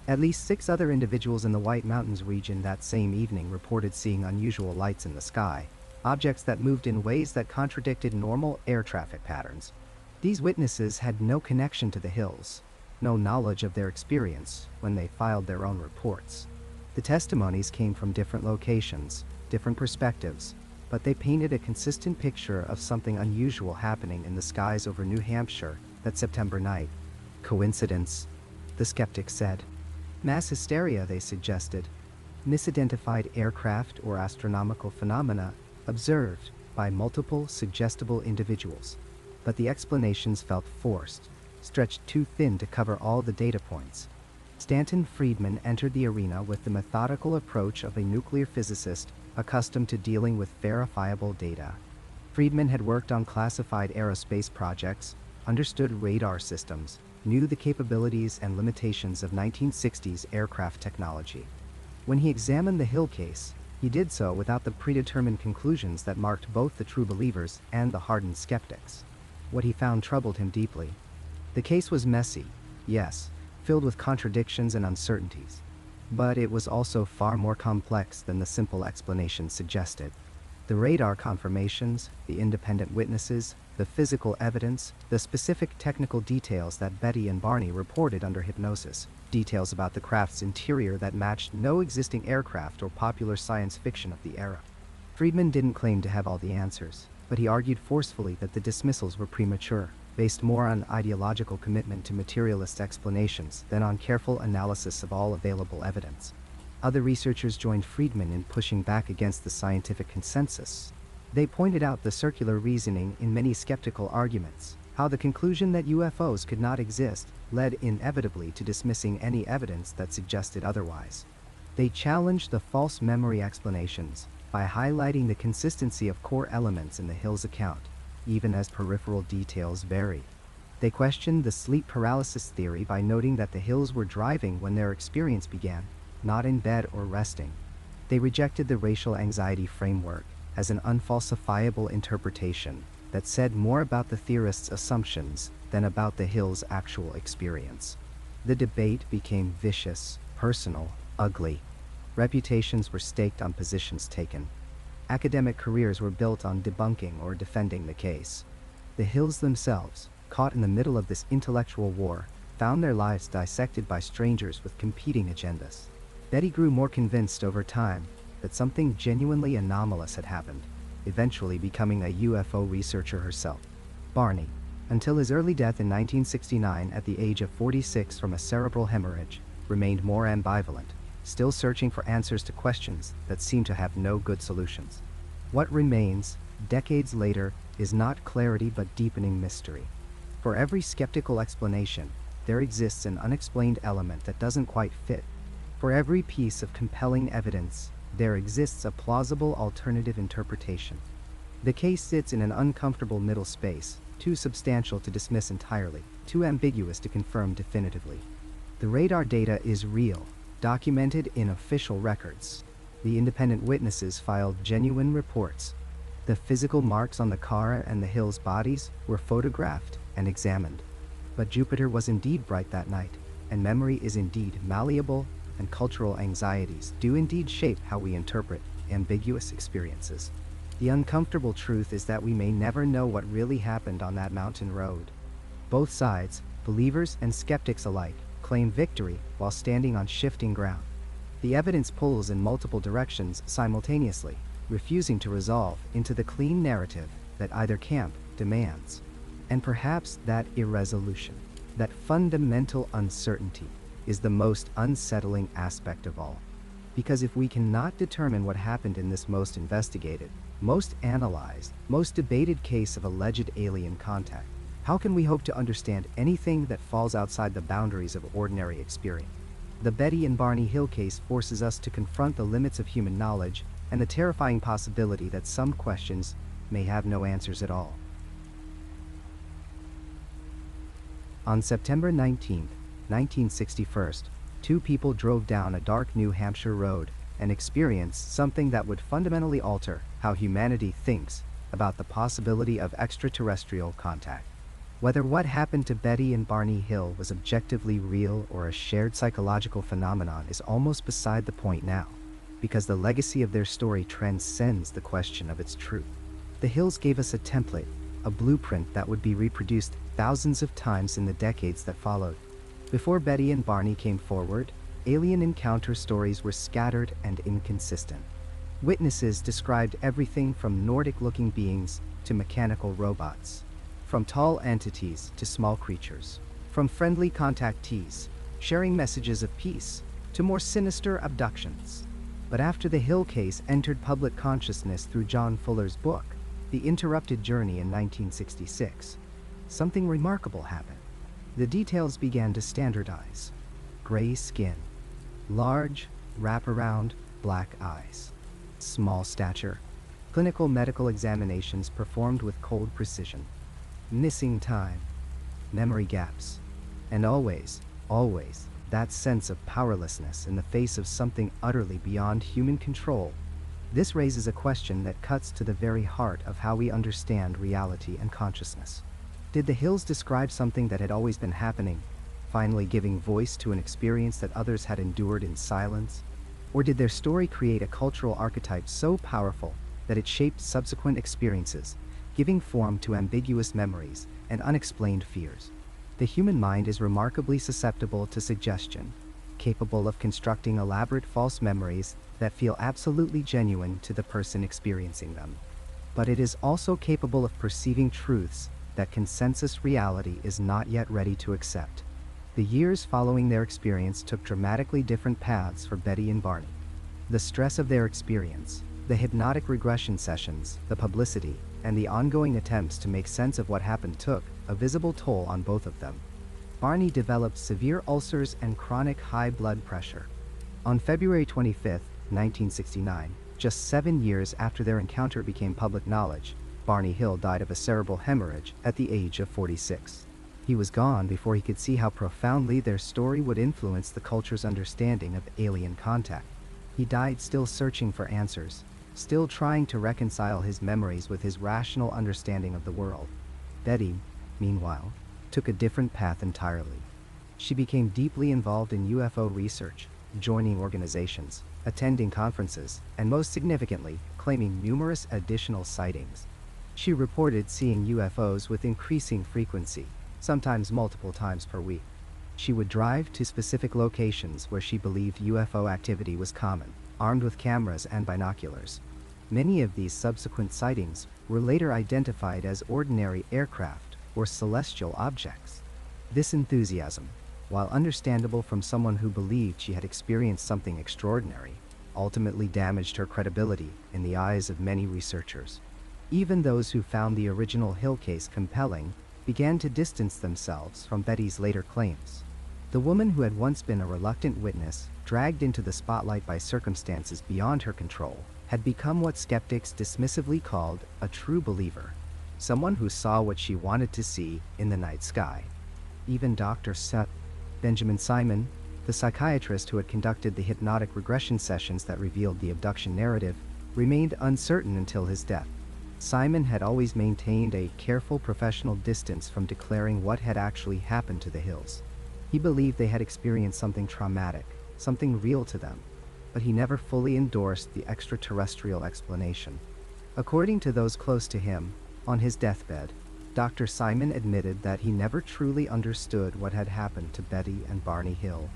At least 6 other individuals in the White Mountains region that same evening reported seeing unusual lights in the sky, objects that moved in ways that contradicted normal air traffic patterns. These witnesses had no connection to the Hills, no knowledge of their experience when they filed their own reports. The testimonies came from different locations, different perspectives, but they painted a consistent picture of something unusual happening in the skies over New Hampshire that September night. Coincidence? The skeptics said. Mass hysteria, they suggested. Misidentified aircraft or astronomical phenomena observed by multiple suggestible individuals. But the explanations felt forced, stretched too thin to cover all the data points. Stanton Friedman entered the arena with the methodical approach of a nuclear physicist accustomed to dealing with verifiable data. Friedman had worked on classified aerospace projects, understood radar systems, knew the capabilities and limitations of 1960s aircraft technology. When he examined the Hill case, he did so without the predetermined conclusions that marked both the true believers and the hardened skeptics. What he found troubled him deeply. The case was messy, yes, filled with contradictions and uncertainties. But it was also far more complex than the simple explanation suggested. The radar confirmations, the independent witnesses, the physical evidence, the specific technical details that Betty and Barney reported under hypnosis, details about the craft's interior that matched no existing aircraft or popular science fiction of the era. Friedman didn't claim to have all the answers, but he argued forcefully that the dismissals were premature, based more on ideological commitment to materialist explanations than on careful analysis of all available evidence. Other researchers joined Friedman in pushing back against the scientific consensus. They pointed out the circular reasoning in many skeptical arguments, how the conclusion that UFOs could not exist led inevitably to dismissing any evidence that suggested otherwise. They challenged the false memory explanations by highlighting the consistency of core elements in the Hills account, even as peripheral details vary. They questioned the sleep paralysis theory by noting that the Hills were driving when their experience began, not in bed or resting. They rejected the racial anxiety framework as an unfalsifiable interpretation that said more about the theorists' assumptions than about the Hills' actual experience. The debate became vicious, personal, ugly. Reputations were staked on positions taken. Academic careers were built on debunking or defending the case. The Hills themselves, caught in the middle of this intellectual war, found their lives dissected by strangers with competing agendas. Betty grew more convinced over time that something genuinely anomalous had happened, eventually becoming a UFO researcher herself. Barney, until his early death in 1969 at the age of 46 from a cerebral hemorrhage, remained more ambivalent, still searching for answers to questions that seem to have no good solutions. What remains, decades later, is not clarity but deepening mystery. For every skeptical explanation, there exists an unexplained element that doesn't quite fit. For every piece of compelling evidence, there exists a plausible alternative interpretation. The case sits in an uncomfortable middle space, too substantial to dismiss entirely, too ambiguous to confirm definitively. The radar data is real, documented in official records. The independent witnesses filed genuine reports. The physical marks on the car and the Hill's bodies were photographed and examined. But Jupiter was indeed bright that night, and memory is indeed malleable, and cultural anxieties do indeed shape how we interpret ambiguous experiences. The uncomfortable truth is that we may never know what really happened on that mountain road. Both sides, believers and skeptics alike, claim victory while standing on shifting ground. The evidence pulls in multiple directions simultaneously, refusing to resolve into the clean narrative that either camp demands. And perhaps that irresolution, that fundamental uncertainty, is the most unsettling aspect of all. Because if we cannot determine what happened in this most investigated, most analyzed, most debated case of alleged alien contact, how can we hope to understand anything that falls outside the boundaries of ordinary experience? The Betty and Barney Hill case forces us to confront the limits of human knowledge and the terrifying possibility that some questions may have no answers at all. On September 19, 1961, two people drove down a dark New Hampshire road and experienced something that would fundamentally alter how humanity thinks about the possibility of extraterrestrial contact. Whether what happened to Betty and Barney Hill was objectively real or a shared psychological phenomenon is almost beside the point now, because the legacy of their story transcends the question of its truth. The Hills gave us a template, a blueprint that would be reproduced thousands of times in the decades that followed. Before Betty and Barney came forward, alien encounter stories were scattered and inconsistent. Witnesses described everything from Nordic-looking beings to mechanical robots, from tall entities to small creatures, from friendly contactees sharing messages of peace to more sinister abductions. But after the Hill case entered public consciousness through John Fuller's book, The Interrupted Journey in 1966, something remarkable happened. The details began to standardize. Gray skin, large, wraparound, black eyes, small stature, clinical medical examinations performed with cold precision, missing time, memory gaps, and always, that sense of powerlessness in the face of something utterly beyond human control. This raises a question that cuts to the very heart of how we understand reality and consciousness. Did the Hills describe something that had always been happening, finally giving voice to an experience that others had endured in silence? Or did their story create a cultural archetype so powerful that it shaped subsequent experiences, giving form to ambiguous memories and unexplained fears? The human mind is remarkably susceptible to suggestion, capable of constructing elaborate false memories that feel absolutely genuine to the person experiencing them. But it is also capable of perceiving truths that consensus reality is not yet ready to accept. The years following their experience took dramatically different paths for Betty and Barney. The stress of their experience, the hypnotic regression sessions, the publicity, and the ongoing attempts to make sense of what happened took a visible toll on both of them. Barney developed severe ulcers and chronic high blood pressure. On February 25, 1969, just 7 years after their encounter became public knowledge, Barney Hill died of a cerebral hemorrhage at the age of 46. He was gone before he could see how profoundly their story would influence the culture's understanding of alien contact. He died still searching for answers, still trying to reconcile his memories with his rational understanding of the world. Betty, meanwhile, took a different path entirely. She became deeply involved in UFO research, joining organizations, attending conferences, and most significantly, claiming numerous additional sightings. She reported seeing UFOs with increasing frequency, sometimes multiple times per week. She would drive to specific locations where she believed UFO activity was common, armed with cameras and binoculars. Many of these subsequent sightings were later identified as ordinary aircraft or celestial objects. This enthusiasm, while understandable from someone who believed she had experienced something extraordinary, ultimately damaged her credibility in the eyes of many researchers. Even those who found the original Hill case compelling began to distance themselves from Betty's later claims. The woman who had once been a reluctant witness, dragged into the spotlight by circumstances beyond her control, had become what skeptics dismissively called a true believer, someone who saw what she wanted to see in the night sky. Even Dr. Benjamin Simon, the psychiatrist who had conducted the hypnotic regression sessions that revealed the abduction narrative, remained uncertain until his death. Simon had always maintained a careful professional distance from declaring what had actually happened to the Hills. He believed they had experienced something traumatic, something real to them, but he never fully endorsed the extraterrestrial explanation. According to those close to him, on his deathbed, Dr. Simon admitted that he never truly understood what had happened to Betty and Barney Hill.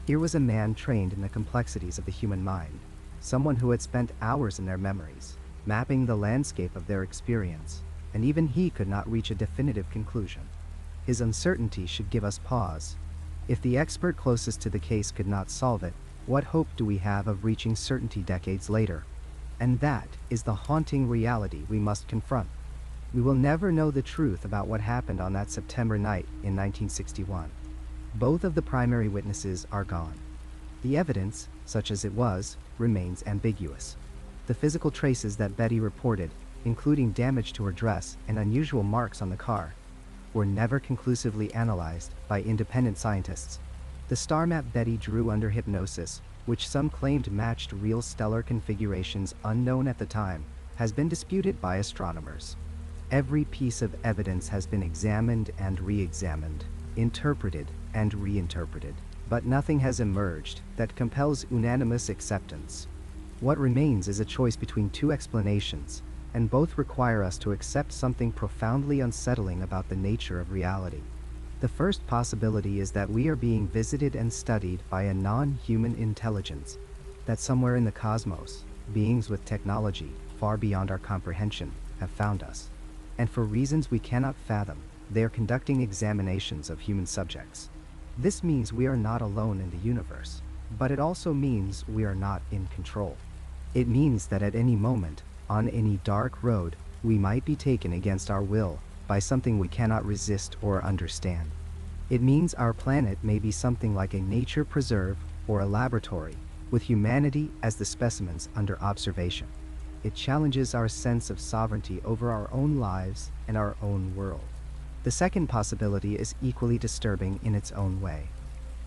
Here was a man trained in the complexities of the human mind, someone who had spent hours in their memories, mapping the landscape of their experience, and even he could not reach a definitive conclusion. His uncertainty should give us pause. If the expert closest to the case could not solve it, what hope do we have of reaching certainty decades later? And that is the haunting reality we must confront. We will never know the truth about what happened on that September night in 1961. Both of the primary witnesses are gone. The evidence, such as it was, remains ambiguous. The physical traces that Betty reported, including damage to her dress and unusual marks on the car, were never conclusively analyzed by independent scientists. The star map Betty drew under hypnosis, which some claimed matched real stellar configurations unknown at the time, has been disputed by astronomers. Every piece of evidence has been examined and re-examined, interpreted and reinterpreted, but nothing has emerged that compels unanimous acceptance. What remains is a choice between two explanations, and both require us to accept something profoundly unsettling about the nature of reality. The first possibility is that we are being visited and studied by a non-human intelligence, that somewhere in the cosmos, beings with technology far beyond our comprehension have found us, and for reasons we cannot fathom, they are conducting examinations of human subjects. This means we are not alone in the universe, but it also means we are not in control. It means that at any moment, on any dark road, we might be taken against our will by something we cannot resist or understand. It means our planet may be something like a nature preserve or a laboratory, with humanity as the specimens under observation. It challenges our sense of sovereignty over our own lives and our own world. The second possibility is equally disturbing in its own way.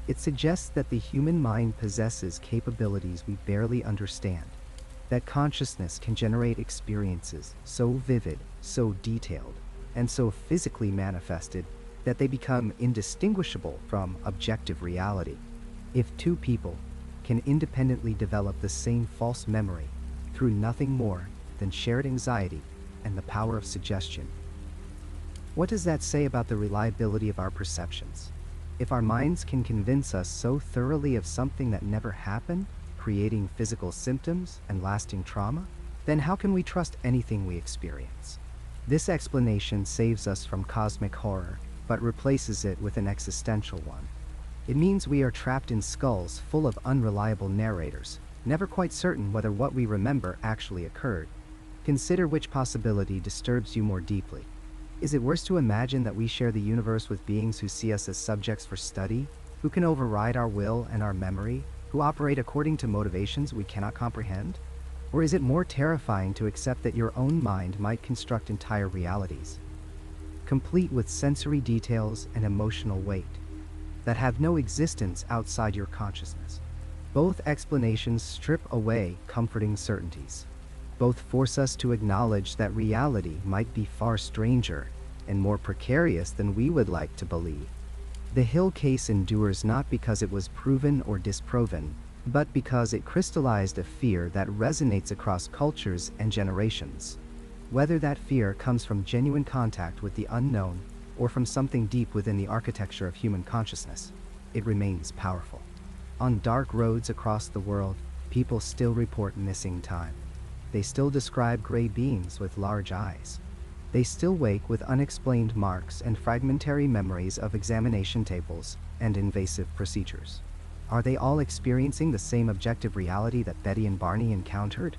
It suggests that the human mind possesses capabilities we barely understand, that consciousness can generate experiences so vivid, so detailed, and so physically manifested that they become indistinguishable from objective reality. If two people can independently develop the same false memory through nothing more than shared anxiety and the power of suggestion, what does that say about the reliability of our perceptions? If our minds can convince us so thoroughly of something that never happened, creating physical symptoms and lasting trauma, then how can we trust anything we experience? This explanation saves us from cosmic horror, but replaces it with an existential one. It means we are trapped in skulls full of unreliable narrators, never quite certain whether what we remember actually occurred. Consider which possibility disturbs you more deeply. Is it worse to imagine that we share the universe with beings who see us as subjects for study, who can override our will and our memory, who operate according to motivations we cannot comprehend? Or is it more terrifying to accept that your own mind might construct entire realities, complete with sensory details and emotional weight, that have no existence outside your consciousness? Both explanations strip away comforting certainties. Both force us to acknowledge that reality might be far stranger and more precarious than we would like to believe. The Hill case endures not because it was proven or disproven, but because it crystallized a fear that resonates across cultures and generations. Whether that fear comes from genuine contact with the unknown or from something deep within the architecture of human consciousness, it remains powerful. On dark roads across the world, people still report missing time. They still describe gray beings with large eyes. They still wake with unexplained marks and fragmentary memories of examination tables and invasive procedures. Are they all experiencing the same objective reality that Betty and Barney encountered?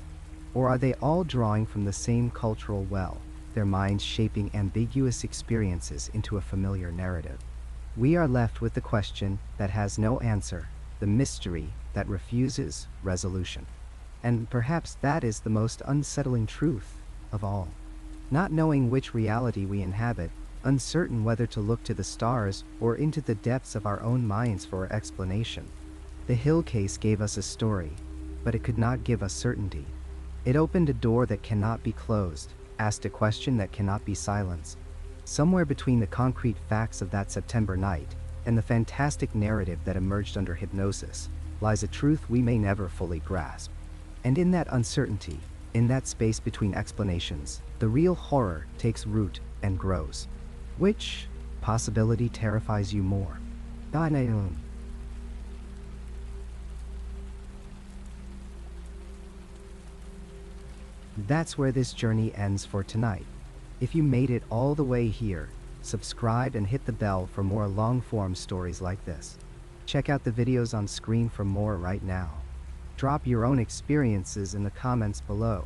Or are they all drawing from the same cultural well, their minds shaping ambiguous experiences into a familiar narrative? We are left with the question that has no answer, the mystery that refuses resolution. And perhaps that is the most unsettling truth of all. Not knowing which reality we inhabit, uncertain whether to look to the stars or into the depths of our own minds for explanation. The Hill case gave us a story, but it could not give us certainty. It opened a door that cannot be closed, asked a question that cannot be silenced. Somewhere between the concrete facts of that September night and the fantastic narrative that emerged under hypnosis lies a truth we may never fully grasp. And in that uncertainty, in that space between explanations, the real horror takes root and grows. Which possibility terrifies you more? That's where this journey ends for tonight. If you made it all the way here, subscribe and hit the bell for more long-form stories like this. Check out the videos on screen for more right now. Drop your own experiences in the comments below.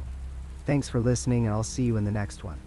Thanks for listening, and I'll see you in the next one.